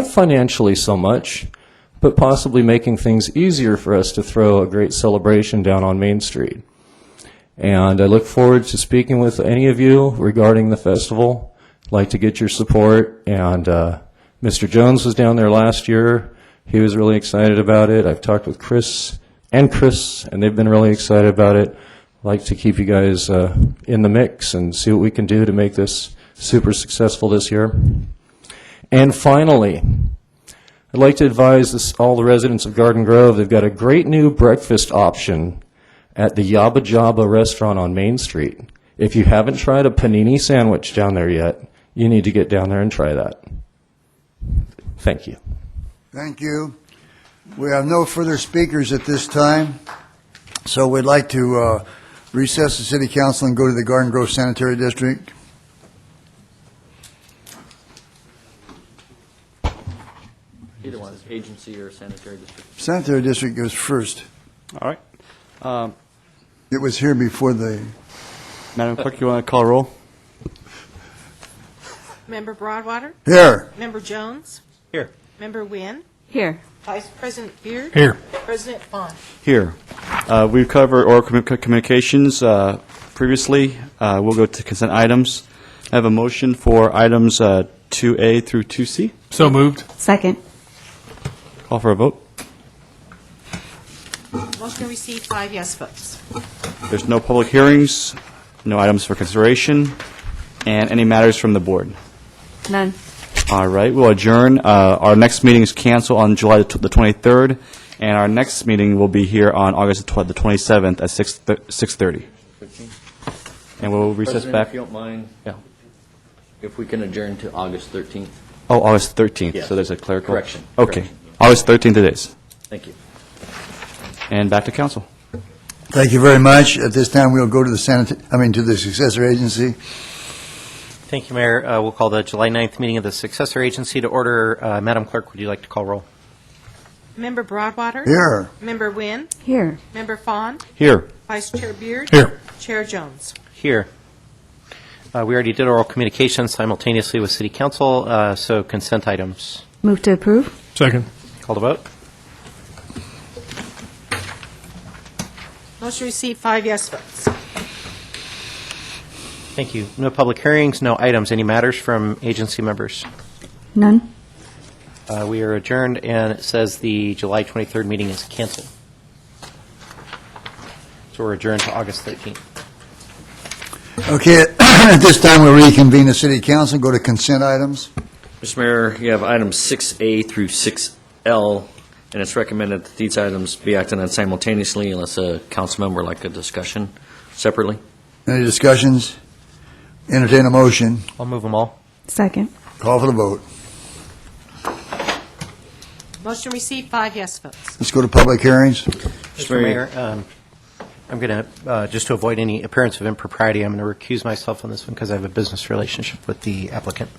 financially so much, but possibly making things easier for us to throw a great celebration down on Main Street. And I look forward to speaking with any of you regarding the festival. I'd like to get your support. And Mr. Jones was down there last year. He was really excited about it. I've talked with Chris, and they've been really excited about it. I'd like to keep you guys in the mix and see what we can do to make this super successful this year. And finally, I'd like to advise all the residents of Garden Grove, they've got a great new breakfast option at the Yabba Jabba restaurant on Main Street. If you haven't tried a panini sandwich down there yet, you need to get down there and try that. Thank you. Thank you. We have no further speakers at this time, so we'd like to recess the City Council and go to the Garden Grove Sanitary District. Either one, agency or sanitary district. Sanitary District goes first. All right. It was here before the, Madam Clerk, you want to call a roll? Member Broadwater? here. Member Jones? Here. Member Wynn? Here. Vice President Beard? Here. President Fawn? Here. We've covered oral communications previously. We'll go to consent items. I have a motion for items 2A through 2C. So moved. Second. Call for a vote. Motion received, 5 yes votes. There's no public hearings, no items for consideration, and any matters from the board. None. All right, we'll adjourn. Our next meeting is canceled on July the 23rd, and our next meeting will be here on August the 27th at 6:30. And we'll recess President, back. if you don't mind, Yeah. if we can adjourn to August 13th. Oh, August 13th, Yes. so there's a clerical. Correction. Okay, Correction. August 13th it is. Thank you. And back to council. Thank you very much. At this time, we'll go to the successor agency. Thank you, Mayor. We'll call the July 9th meeting of the Successor Agency to order. Madam Clerk, would you like to call roll? Member Broadwater? Here. Member Wynn? Here. Member Fawn? Here. Vice Chair Beard? Here. Chair Jones? Here. We already did oral communications simultaneously with City Council, so consent items. Move to approve. Second. Call the vote. Motion received, 5 yes votes. Thank you. No public hearings, no items. Any matters from agency members? None. We are adjourned, and it says the July 23rd meeting is canceled. So we're adjourned to August 13th. Okay, at this time, we'll reconvene the city council, go to consent items. Mr. Mayor, you have items 6A through 6L, and it's recommended that these items be acted on simultaneously unless a council member would like a discussion separately. Any discussions? Entertain a motion. I'll move them all. Second. Call for the vote. Motion received, 5 yes votes. Let's go to public hearings. Mr. Mayor, I'm going to, just to avoid any appearance of impropriety, I'm going to recuse myself on this one because I have a business relationship with the applicant.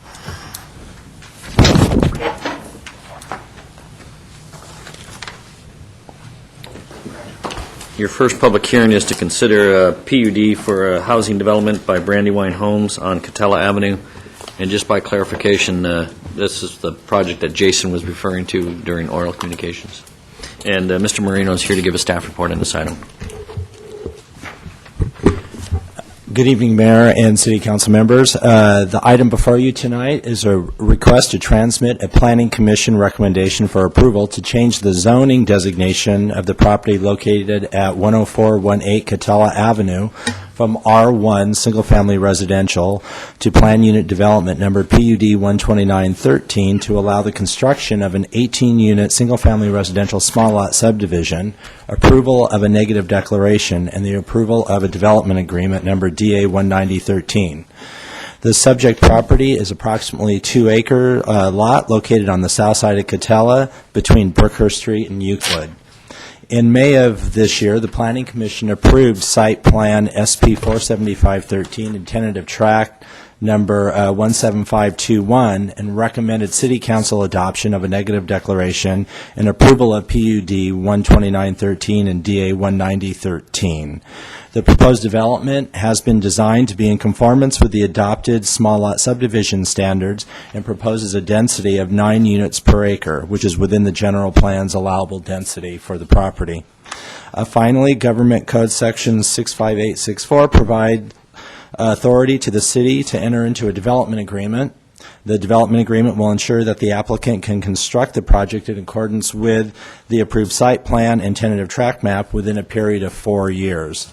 Your first public hearing is to consider a PUD for a housing development by Brandywine Homes on Catella Avenue. And just by clarification, this is the project that Jason was referring to during oral communications. And Mr. Marino is here to give a staff report on this item. Good evening, Mayor and City Council members. The item before you tonight is a request to transmit a Planning Commission recommendation for approval to change the zoning designation of the property located at 10418 Catella Avenue from R1 Single Family Residential to Plan Unit Development Number PUD 12913 to allow the construction of an 18-unit Single Family Residential Small Lot Subdivision, approval of a negative declaration, and the approval of a development agreement number DA 19013. The subject property is approximately 2-acre lot located on the south side of Catella between Brookhurst Street and Euclid. In May of this year, the Planning Commission approved Site Plan SP 47513 and tentative tract number 17521 and recommended City Council adoption of a negative declaration and approval of PUD 12913 and DA 19013. The proposed development has been designed to be in conformance with the adopted small lot subdivision standards and proposes a density of 9 units per acre, which is within the general plan's allowable density for the property. Finally, Government Code Section 65864 provide authority to the city to enter into a development agreement. The development agreement will ensure that the applicant can construct the project in accordance with the approved site plan and tentative tract map within a period of 4 years.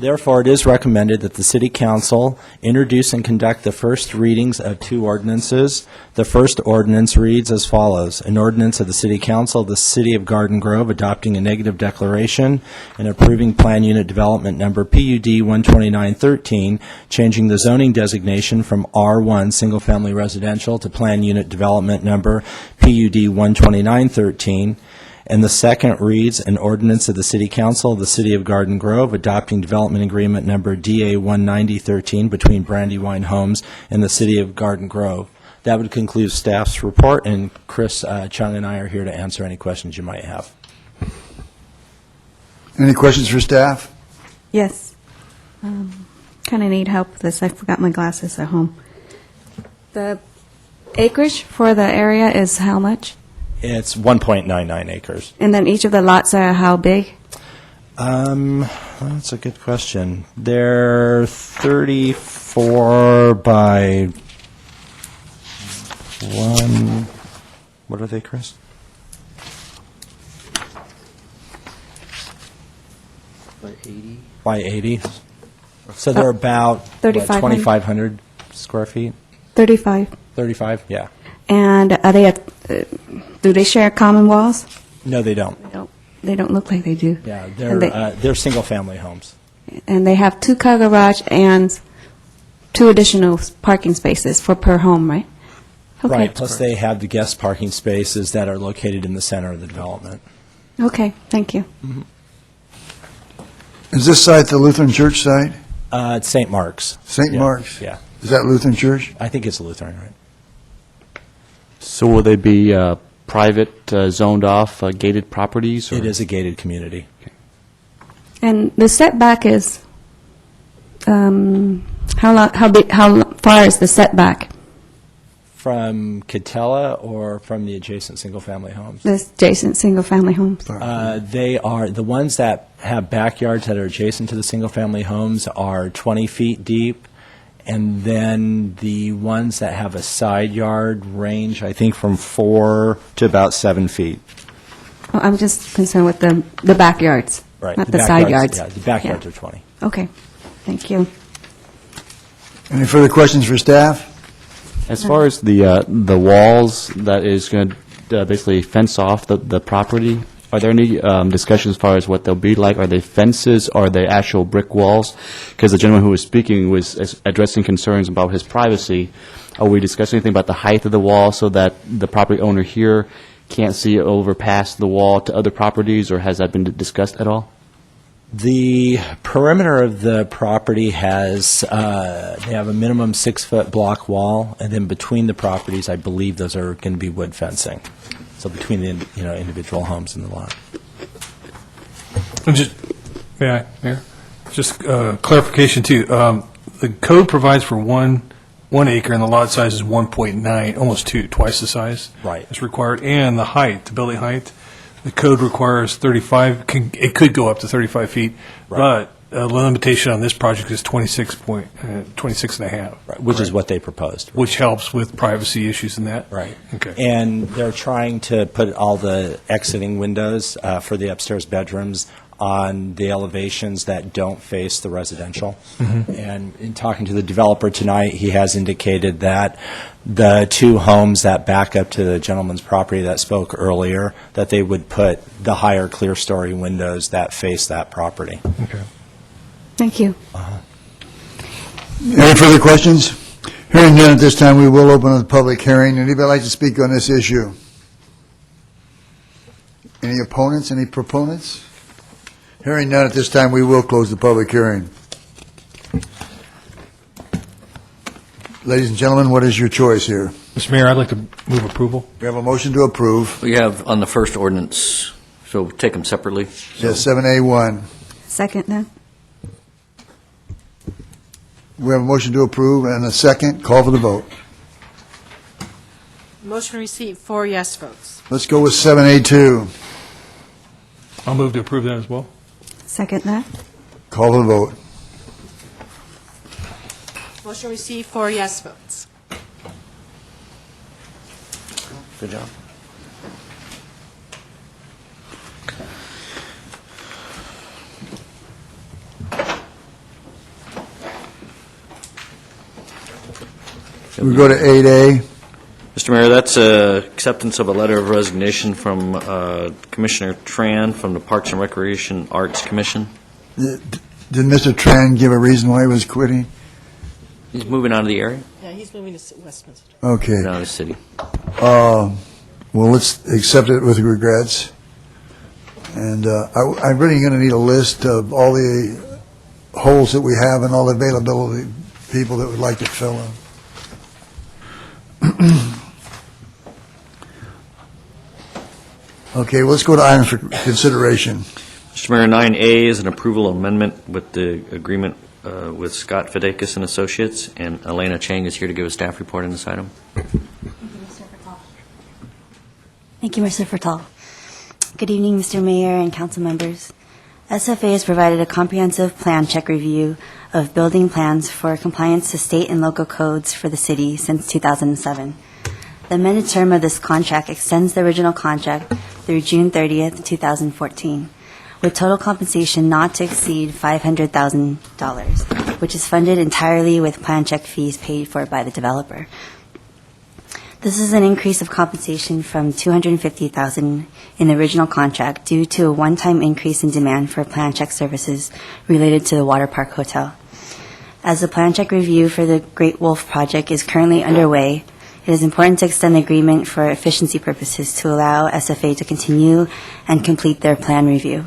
Therefore, it is recommended that the City Council introduce and conduct the first readings of 2 ordinances. The first ordinance reads as follows: an ordinance of the City Council of the City of Garden Grove adopting a negative declaration and approving Plan Unit Development Number PUD 12913, changing the zoning designation from R1 Single Family Residential to Plan Unit Development Number PUD 12913. And the second reads, an ordinance of the City Council of the City of Garden Grove adopting development agreement number DA 19013 between Brandywine Homes and the City of Garden Grove. That would conclude staff's report, and Chris Chung and I are here to answer any questions you might have. Any questions for staff? Yes. Kind of need help with this. I forgot my glasses at home. The acreage for the area is how much? It's 1.99 acres. And then each of the lots are how big? That's a good question. They're 34 by 1. What are they, Chris? By 80. By 80. So they're about 2,500 square feet. 35. 35, yeah. And are they do they share common walls? No, they don't. They don't look like they do. Yeah, And they're single-family homes. And they have 2-car garage and 2 additional parking spaces for per home, right? Okay. Right, plus they have the guest parking spaces that are located in the center of the development. Okay, thank you. Is this site the Lutheran Church site? It's St. Mark's. St. Yeah, Mark's? Yeah. Is that Lutheran Church? I think it's a Lutheran, right? So will they be private, zoned off, gated properties? It is a gated community. And the setback is how far is the setback? From Catella or from the adjacent single-family homes? The adjacent single-family homes. They are, the ones that have backyards that are adjacent to the single-family homes are 20 feet deep, and then the ones that have a side yard range, I think, from 4 to about 7 feet. Oh, I'm just concerned with the backyards, Right. not the side yards. Yeah, the backyards are 20. Okay, thank you. Any further questions for staff? As far as the walls that is going to basically fence off the property, are there any discussions as far as what they'll be like? Are they fences? Are they actual brick walls? Because the gentleman who was speaking was addressing concerns about his privacy. Are we discussing anything about the height of the wall so that the property owner here can't see over past the wall to other properties, or has that been discussed at all? The perimeter of the property has, they have a minimum 6-foot block wall, and then between the properties, I believe those are going to be wood fencing. So between the individual homes in the lot. And just, Mayor? Just clarification, too. The code provides for 1 acre, and the lot size is 1.9, almost twice the size. Right. It's required, and the height, the building height, the code requires 35, it could go up to 35 feet, but the limitation on this project is 26 and a half. Right, which is what they proposed. Which helps with privacy issues and that? Right. Okay. And they're trying to put all the exiting windows for the upstairs bedrooms on the elevations that don't face the residential. And in talking to the developer tonight, he has indicated that the 2 homes that back up to the gentleman's property that spoke earlier, that they would put the higher clear story windows that face that property. Okay. Thank you. Any further questions? Hearing none at this time, we will open the public hearing. Anybody like to speak on this issue? Any opponents, any proponents? Hearing none at this time, we will close the public hearing. Ladies and gentlemen, what is your choice here? Mr. Mayor, I'd like to move approval. We have a motion to approve. We have on the first ordinance, so we'll take them separately. Yes, 7A1. Second then? We have a motion to approve and a second. Call for the vote. Motion received, 4 yes votes. Let's go with 7A2. I'll move to approve that as well. Second that? Call for the vote. Motion received, 4 yes votes. Good job. We go to 8A. Mr. Mayor, that's acceptance of a letter of resignation from Commissioner Tran from the Parks and Recreation Arts Commission. Did Mr. Tran give a reason why he was quitting? He's moving out of the area, Yeah, he's moving to Westminster. Okay. moving out of the city. Well, let's accept it with regrets. And I'm really going to need a list of all the holes that we have and all the availability people that would like to fill in. Okay, let's go to items for consideration. Mr. Mayor, 9A is an approval amendment with the agreement with Scott Fidakis and Associates, and Elena Chang is here to give a staff report on this item. Thank you, Mr. Fertal. Good evening, Mr. Mayor and council members. SFA has provided a comprehensive plan check review of building plans for compliance to state and local codes for the city since 2007. The amended term of this contract extends the original contract through June 30th, 2014, with total compensation not to exceed $500,000, which is funded entirely with plan check fees paid for by the developer. This is an increase of compensation from $250,000 in the original contract due to a one-time increase in demand for plan check services related to the Water Park Hotel. As the plan check review for the Great Wolf project is currently underway, it is important to extend the agreement for efficiency purposes to allow SFA to continue and complete their plan review.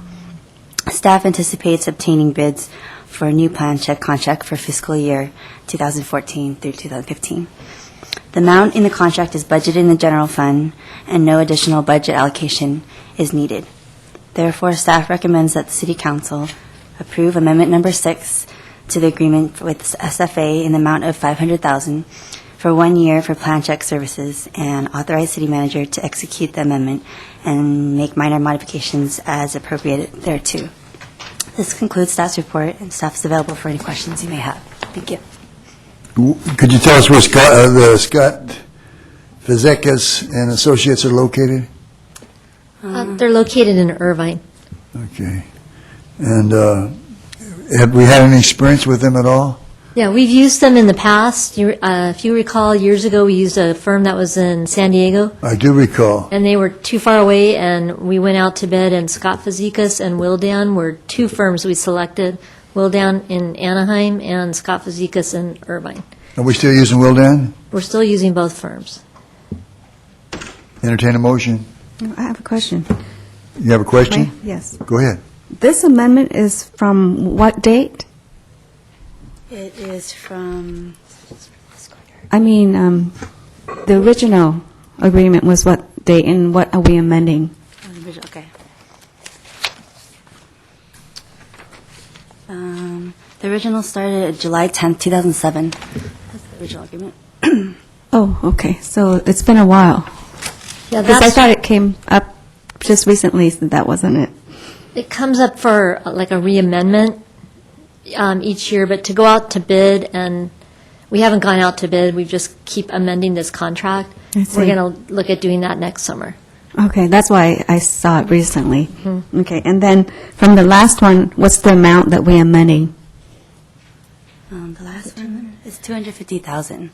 Staff anticipates obtaining bids for a new plan check contract for fiscal year 2014 through 2015. The amount in the contract is budgeted in the general fund, and no additional budget allocation is needed. Therefore, staff recommends that the City Council approve Amendment Number 6 to the agreement with SFA in the amount of $500,000 for 1 year for plan check services, and authorize City Manager to execute the amendment and make minor modifications as appropriate thereto. This concludes staff's report, and staff is available for any questions you may have. Thank you. Could you tell us where Scott Fidakis and Associates are located? They're located in Irvine. Okay. And have we had any experience with them at all? Yeah, we've used them in the past. If you recall, years ago, we used a firm that was in San Diego, I do recall. and they were too far away, and we went out to bid, and Scott Fidakis and Wildan were two firms we selected, Wildan in Anaheim and Scott Fidakis in Irvine. Are we still using Wildan? We're still using both firms. Entertain a motion. I have a question. You have a question? Yes. Go ahead. This amendment is from what date? It is from, I mean, the original agreement was what date, and what are we amending? okay. The original started July 10th, 2007. That's the original agreement. Oh, okay, so it's been a while. Yeah, Because I thought it came up just recently, so that wasn't it. It comes up for like a reamendment each year, but to go out to bid, and we haven't gone out to bid, we just keep amending this contract. I see. We're going to look at doing that next summer. Okay, that's why I saw it recently. Mm-hmm. Okay, and then from the last one, what's the amount that we are amending? The last one is $250,000.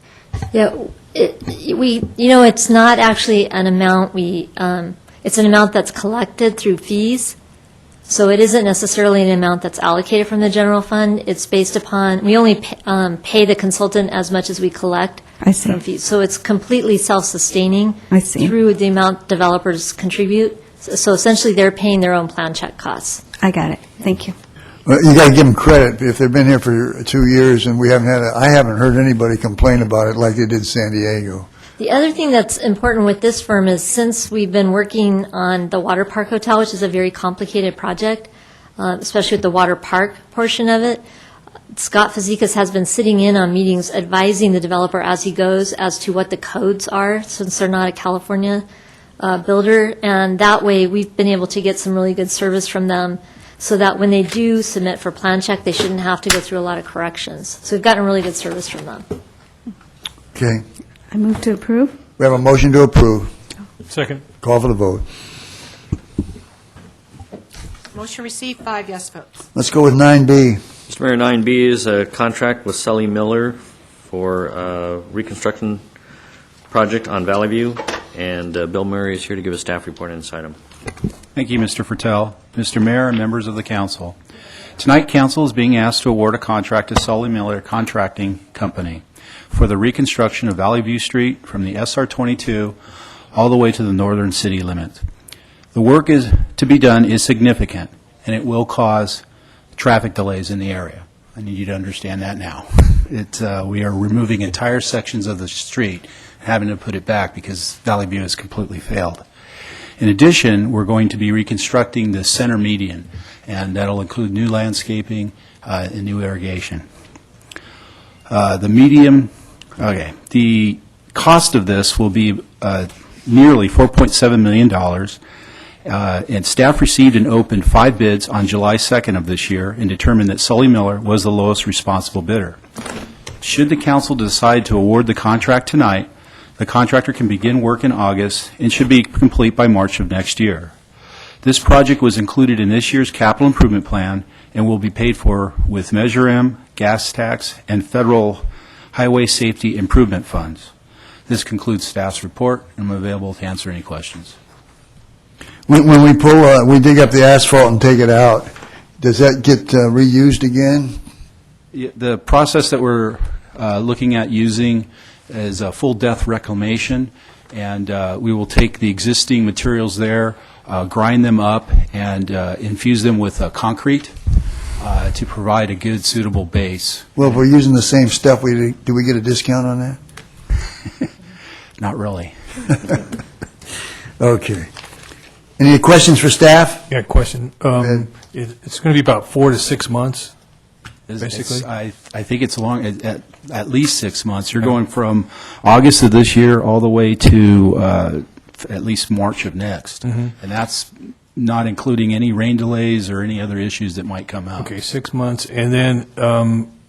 Yeah, it's not actually an amount it's an amount that's collected through fees. So it isn't necessarily an amount that's allocated from the general fund. It's based upon, we only pay the consultant as much as we collect I see. from fees. So it's completely self-sustaining I see. through the amount developers contribute. So essentially, they're paying their own plan check costs. I got it. Thank you. Well, you got to give them credit. If they've been here for 2 years and I haven't heard anybody complain about it like they did San Diego. The other thing that's important with this firm is since we've been working on the Water Park Hotel, which is a very complicated project, especially with the water park portion of it, Scott Fidakis has been sitting in on meetings advising the developer as he goes as to what the codes are, since they're not a California builder. And that way, we've been able to get some really good service from them so that when they do submit for plan check, they shouldn't have to go through a lot of corrections. So we've gotten really good service from them. Okay. I move to approve. We have a motion to approve. Second. Call for the vote. Motion received, 5 yes votes. Let's go with 9B. Mr. Mayor, 9B is a contract with Sully Miller for a reconstruction project on Valley View, and Bill Murray is here to give a staff report on this item. Thank you, Mr. Fertel. Mr. Mayor and members of the council. Tonight, council is being asked to award a contract to Sully Miller Contracting Company for the reconstruction of Valley View Street from the SR22 all the way to the northern city limit. The work to be done is significant, and it will cause traffic delays in the area. I need you to understand that now. We are removing entire sections of the street, having to put it back because Valley View has completely failed. In addition, we're going to be reconstructing the center median, and that'll include new landscaping and new irrigation. The cost of this will be nearly $4.7 million, and staff received and opened 5 bids on July 2nd of this year and determined that Sully Miller was the lowest responsible bidder. Should the council decide to award the contract tonight, the contractor can begin work in August and should be complete by March of next year. This project was included in this year's capital improvement plan and will be paid for with Measure M, gas tax, and federal highway safety improvement funds. This concludes staff's report, and I'm available to answer any questions. When we dig up the asphalt and take it out, does that get reused again? The process that we're looking at using is a full depth reclamation, and we will take the existing materials there, grind them up, and infuse them with concrete to provide a good, suitable base. Well, if we're using the same stuff, do we get a discount on that? Not really. Okay. Any questions for staff? Yeah, question. It's going to be about 4 to 6 months, basically? I think it's at least 6 months. You're going from August of this year all the way to at least March of next. And that's not including any rain delays or any other issues that might come out. Okay, 6 months. And then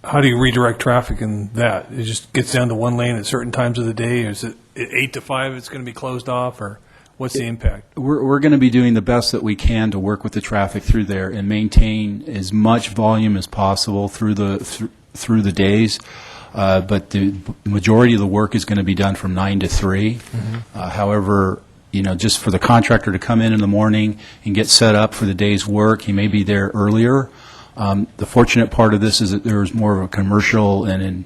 how do you redirect traffic in that? It just gets down to one lane at certain times of the day? Or is it 8 to 5 it's going to be closed off? Or what's the impact? We're going to be doing the best that we can to work with the traffic through there and maintain as much volume as possible through the days. But the majority of the work is going to be done from 9 to 3. However, just for the contractor to come in the morning and get set up for the day's work, he may be there earlier. The fortunate part of this is that there's more of a commercial and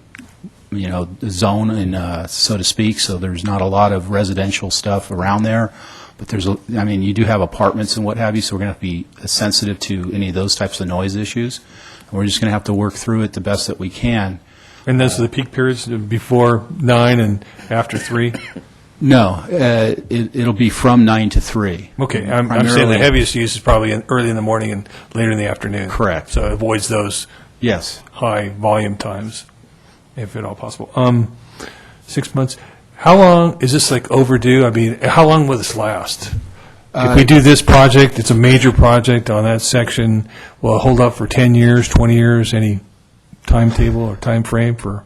zone, so to speak, so there's not a lot of residential stuff around there. But you do have apartments and what have you, so we're going to have to be sensitive to any of those types of noise issues. And we're just going to have to work through it the best that we can. And those are the peak periods before 9 and after 3? No, it'll be from 9 to 3. Okay, I'm saying the heaviest use is probably early in the morning and later in the afternoon. Correct. So it avoids those high volume times, if at all possible. 6 months. How long is this overdue? I mean, how long will this last? If we do this project, it's a major project on that section, will it hold up for 10 years, 20 years? Any timetable or time frame for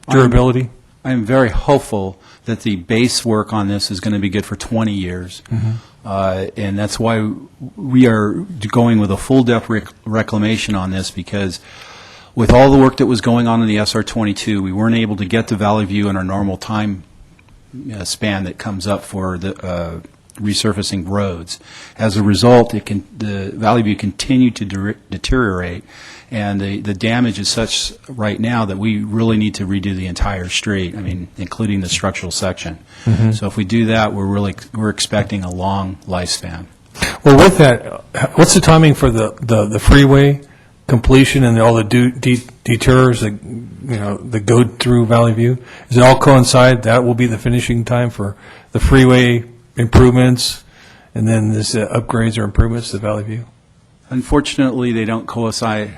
durability? I'm very hopeful that the base work on this is going to be good for 20 years. And that's why we are going with a full depth reclamation on this, because with all the work that was going on in the SR-22, we weren't able to get to Valley View in our normal time span that comes up for the resurfacing roads. As a result, the Valley View continued to deteriorate, and the damage is such right now that we really need to redo the entire street, including the structural section. So if we do that, we're expecting a long lifespan. Well, with that, what's the timing for the freeway completion and all the detours that go through Valley View? Does it all coincide? That will be the finishing time for the freeway improvements, and then this upgrades or improvements to Valley View? Unfortunately, they don't coincide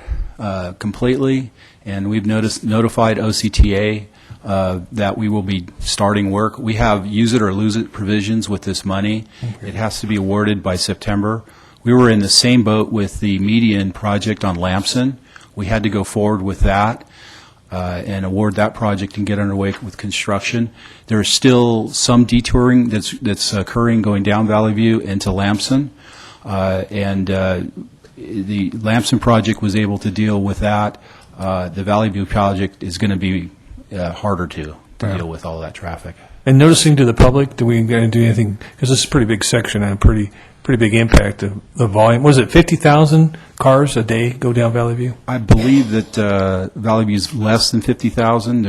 completely, and we've notified OCTA that we will be starting work. We have use it or lose it provisions with this money. It has to be awarded by September. We were in the same boat with the median project on Lamson. We had to go forward with that and award that project and get underway with construction. There is still some detouring that's occurring going down Valley View into Lamson, and the Lamson project was able to deal with that. The Valley View project is going to be harder to deal with all that traffic. And noticing to the public, do we going to do anything, because this is a pretty big section and a pretty big impact of the volume. Was it 50,000 cars a day go down Valley View? I believe that Valley View is less than 50,000.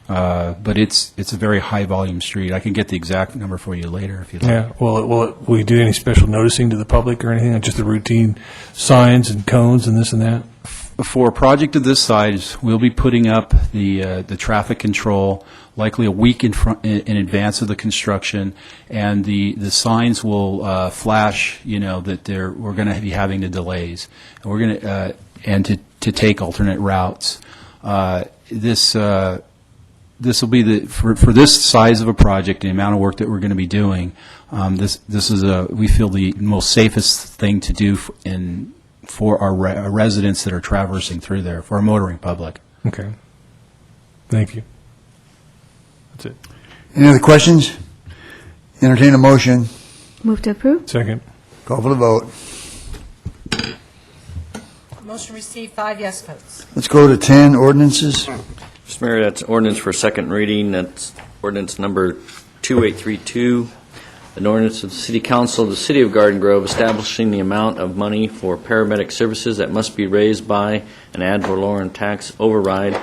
But it's a very high volume street. I can get the exact number for you later if you'd like. Yeah. Will we do any special noticing to the public or anything? Just the routine signs and cones and this and that? for a project of this size, we'll be putting up the traffic control likely a week in advance of the construction, and the signs will flash, that we're going to be having the delays, and we're going to and to take alternate routes. This will be for this size of a project, the amount of work that we're going to be doing. This is we feel the most safest thing to do for our residents that are traversing through there, for our motoring public. Okay. Thank you. That's it. Any other questions? Entertain a motion. Move to approve? Second. Call for the vote. Motion received, 5 yes votes. Let's go to 10, ordinances. Mr. Mayor, that's ordinance for second reading. That's ordinance number 2832, an ordinance of the City Council of the City of Garden Grove establishing the amount of money for paramedic services that must be raised by an ad valorem tax override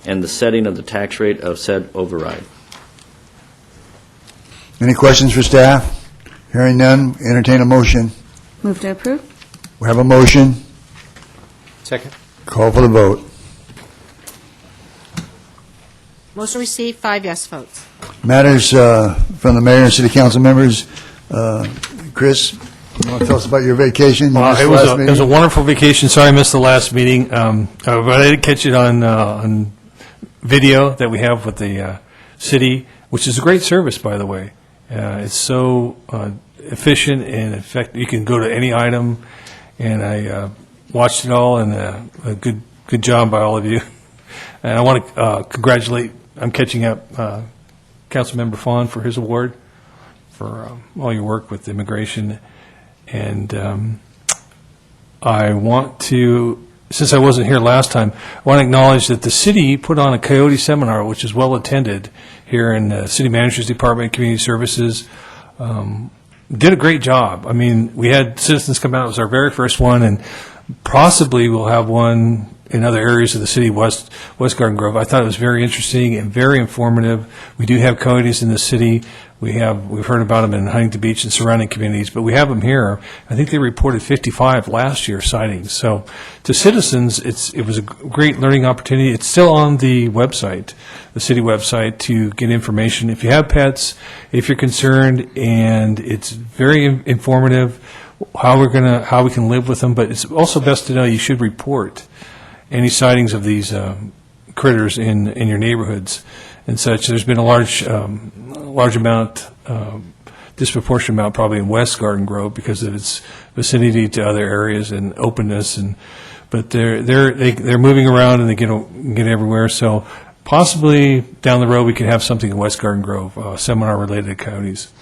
and the setting of the tax rate of said override. Any questions for staff? Hearing none, entertain a motion. Move to approve? We have a motion. Second. Call for the vote. Motion received, 5 yes votes. Matters from the mayor and city council members. Chris, you want to tell us about your vacation? You missed It the was last it was a meeting? wonderful vacation. Sorry I missed the last meeting, but I did catch it on video that we have with the city, which is a great service, by the way. It's so efficient and effective. You can go to any item, and I watched it all, and a good job by all of you. And I want to congratulate. I'm catching up Councilmember Fawn for his award for all your work with immigration, and I want to. Since I wasn't here last time, I want to acknowledge that the city put on a Coyote seminar, which is well attended here in the City Manager's Department, Community Services. Did a great job. I mean, we had citizens come out. It was our very first one, and possibly we'll have one in other areas of the city, West Garden Grove. I thought it was very interesting and very informative. We do have coyotes in the city. We've heard about them in Huntington Beach and surrounding communities, but we have them here. I think they reported 55 last year sightings. So to citizens, it was a great learning opportunity. It's still on the website, the city website, to get information. If you have pets, if you're concerned, and it's very informative how we can live with them. But it's also best to know you should report any sightings of these critters in your neighborhoods and such. There's been a large amount, disproportionate amount probably in West Garden Grove because of its vicinity to other areas and openness. But they're moving around and they get everywhere. So possibly down the road we could have something in West Garden Grove, a seminar related to coyotes.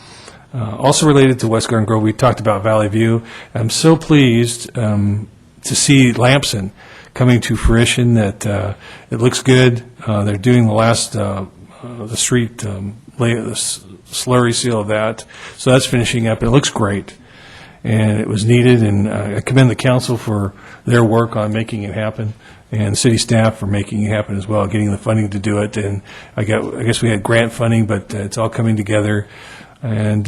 Also related to West Garden Grove, we talked about Valley View. I'm so pleased to see Lamson coming to fruition, that it looks good. They're doing the last, the street, the slurry seal of that. So that's finishing up. It looks great. And it was needed, and I commend the council for their work on making it happen, and city staff for making it happen as well, getting the funding to do it. And I guess we had grant funding, but it's all coming together. And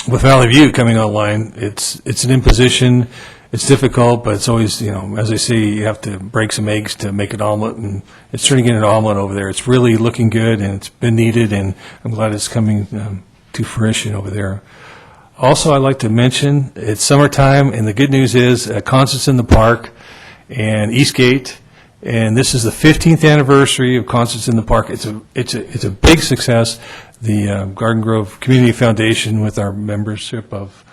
with Valley View coming online, it's an imposition. It's difficult, but it's always, as I say, you have to break some eggs to make an omelet, and it's turning into an omelet over there. It's really looking good, and it's been needed, and I'm glad it's coming to fruition over there. Also, I'd like to mention, it's summertime, and the good news is Concerts in the Park and Eastgate, and this is the 15th anniversary of Concerts in the Park. It's a big success. The Garden Grove Community Foundation, with our membership of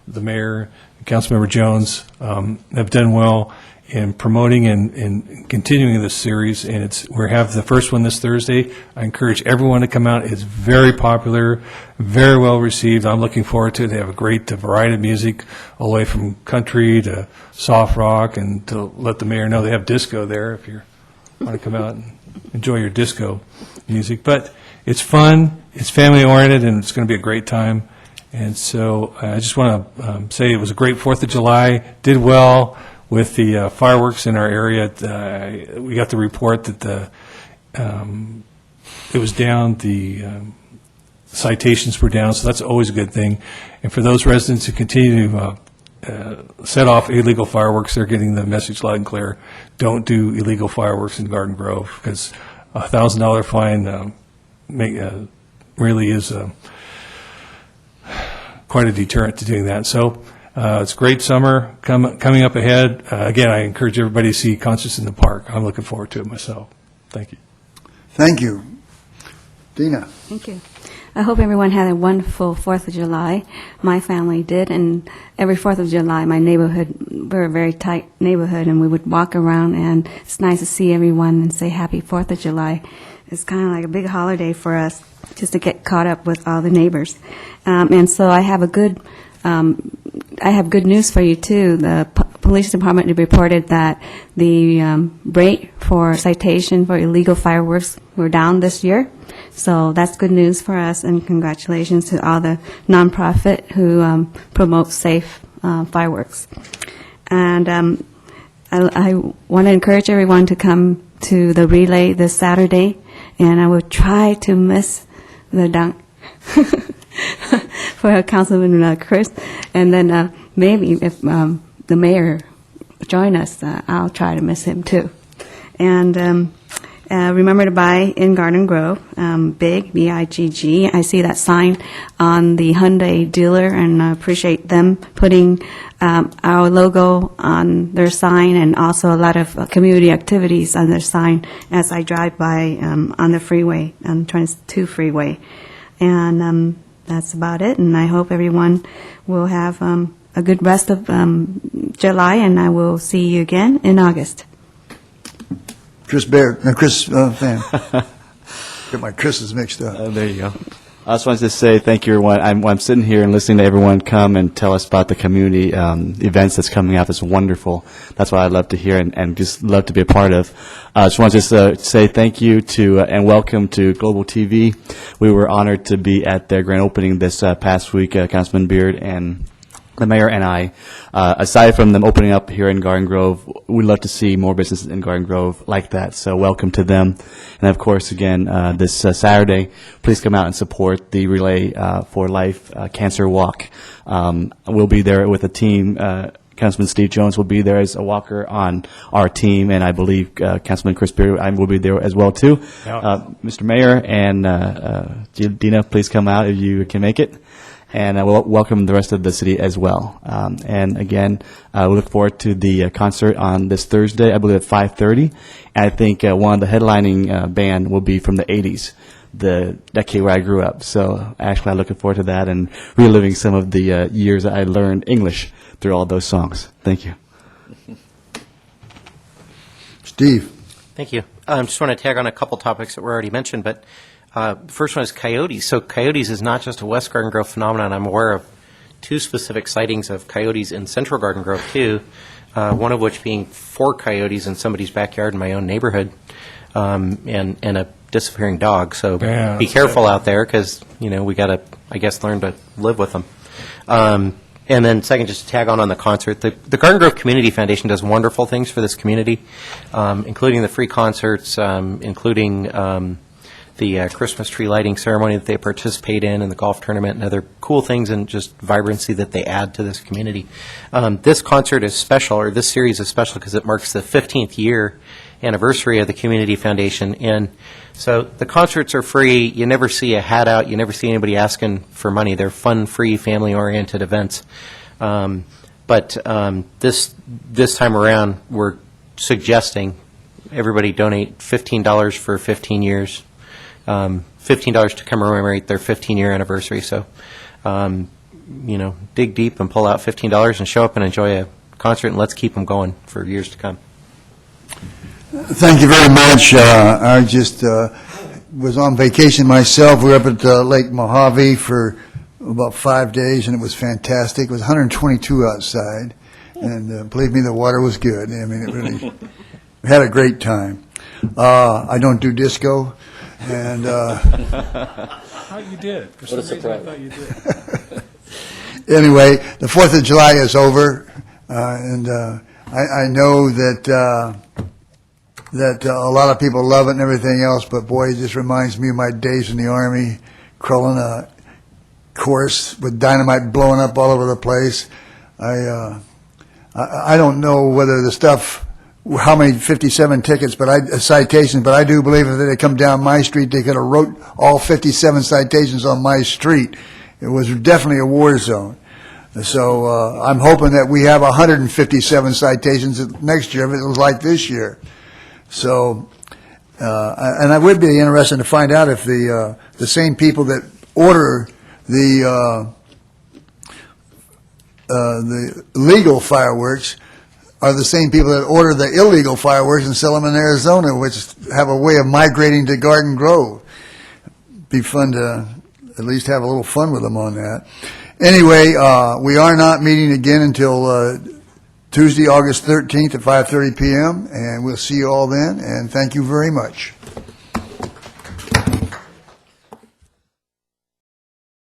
the mayor, Councilmember Jones, have done well in promoting and continuing this series, and we have the first one this Thursday. I encourage everyone to come out. It's very popular, very well received. I'm looking forward to it. They have a great variety of music, all the way from country to soft rock, and to let the mayor know they have disco there if you want to come out and enjoy your disco music. But it's fun, it's family-oriented, and it's going to be a great time. And so I just want to say it was a great 4th of July, did well with the fireworks in our area. We got the report that it was down, the citations were down, so that's always a good thing. And for those residents who continue to set off illegal fireworks, they're getting the message loud and clear. Don't do illegal fireworks in Garden Grove, because a $1,000 fine really is quite a deterrent to doing that. So it's a great summer coming up ahead. Again, I encourage everybody to see concerts in the park. I'm looking forward to it myself. Thank you. Thank you. Dina? Thank you. I hope everyone had a wonderful 4th of July. My family did, and every 4th of July, my neighborhood, we're a very tight neighborhood, and we would walk around, and it's nice to see everyone and say Happy 4th of July. It's kind of like a big holiday for us, just to get caught up with all the neighbors. And so I have good news for you, too. The police department reported that the rate for citation for illegal fireworks were down this year. So that's good news for us, and congratulations to all the nonprofit who promote safe fireworks. And I want to encourage everyone to come to the relay this Saturday, and I will try to miss the dunk for Councilman Chris, and then maybe if the mayor join us, I'll try to miss him too. And remember to buy in Garden Grove, big, B-I-G-G. I see that sign on the Hyundai dealer, and I appreciate them putting our logo on their sign, and also a lot of community activities on their sign as I drive by on the freeway, on 22 freeway. And that's about it, and I hope everyone will have a good rest of July, and I will see you again in August. Chris Baird, no, Chris Van. Get my Chris's mixed up. There you go. I just wanted to say thank you, everyone. I'm sitting here and listening to everyone come and tell us about the community events that's coming out. That's wonderful. That's what I love to hear and just love to be a part of. I just want to say thank you to and welcome to Global TV. We were honored to be at their grand opening this past week, Councilman Beard and the mayor and I. Aside from them opening up here in Garden Grove, we'd love to see more businesses in Garden Grove like that, so welcome to them. And of course, again, this Saturday, please come out and support the Relay for Life Cancer Walk. We'll be there with a team. Councilman Steve Jones will be there as a walker on our team, and I believe Councilman Chris Beard will be there as well, too. Mr. Mayor and Dina, please come out if you can make it. And I will welcome the rest of the city as well. And again, we look forward to the concert on this Thursday, I believe at 5:30. And I think one of the headlining band will be from the 80s, the decade where I grew up. So actually, I'm looking forward to that and reliving some of the years that I learned English through all those songs. Thank you. Steve. Thank you. I just want to tag on a couple topics that were already mentioned, but the first one is coyotes. So coyotes is not just a West Garden Grove phenomenon. I'm aware of 2 specific sightings of coyotes in Central Garden Grove, too, one of which being 4 coyotes in somebody's backyard in my own neighborhood, and a disappearing dog. So be careful out there, because, we got to, I guess, learn to live with them. And then second, just to tag on the concert, the Garden Grove Community Foundation does wonderful things for this community, including the free concerts, including the Christmas tree lighting ceremony that they participate in, and the golf tournament, and other cool things and just vibrancy that they add to this community. This concert is special, or this series is special, because it marks the 15th year anniversary of the Community Foundation. And so the concerts are free. You never see a hat out. You never see anybody asking for money. They're fun, free, family-oriented events. But this time around, we're suggesting everybody donate $15 for 15 years. $15 to commemorate their 15-year anniversary. So, dig deep and pull out $15 and show up and enjoy a concert, and let's keep them going for years to come. Thank you very much. I just was on vacation myself. We were up at Lake Mojave for about 5 days, and it was fantastic. It was 122 outside, and believe me, the water was good. I mean, it really, we had a great time. I don't do disco. And how you did? For what a surprise! I thought you did. Anyway, the 4th of July is over, and I know that a lot of people love it and everything else. But boy, it just reminds me of my days in the Army, crawling a course with dynamite blowing up all over the place. I don't know whether the stuff, how many 57 tickets, citations, but I do believe if they come down my street, they could have wrote all 57 citations on my street. It was definitely a war zone. So I'm hoping that we have 157 citations next year if it was like this year. So, and I would be interested to find out if the same people that order the legal fireworks are the same people that order the illegal fireworks and sell them in Arizona, which have a way of migrating to Garden Grove. Be fun to at least have a little fun with them on that. Anyway, we are not meeting again until Tuesday, August 13th at 5:30 p.m., and we'll see you all then, and thank you very much.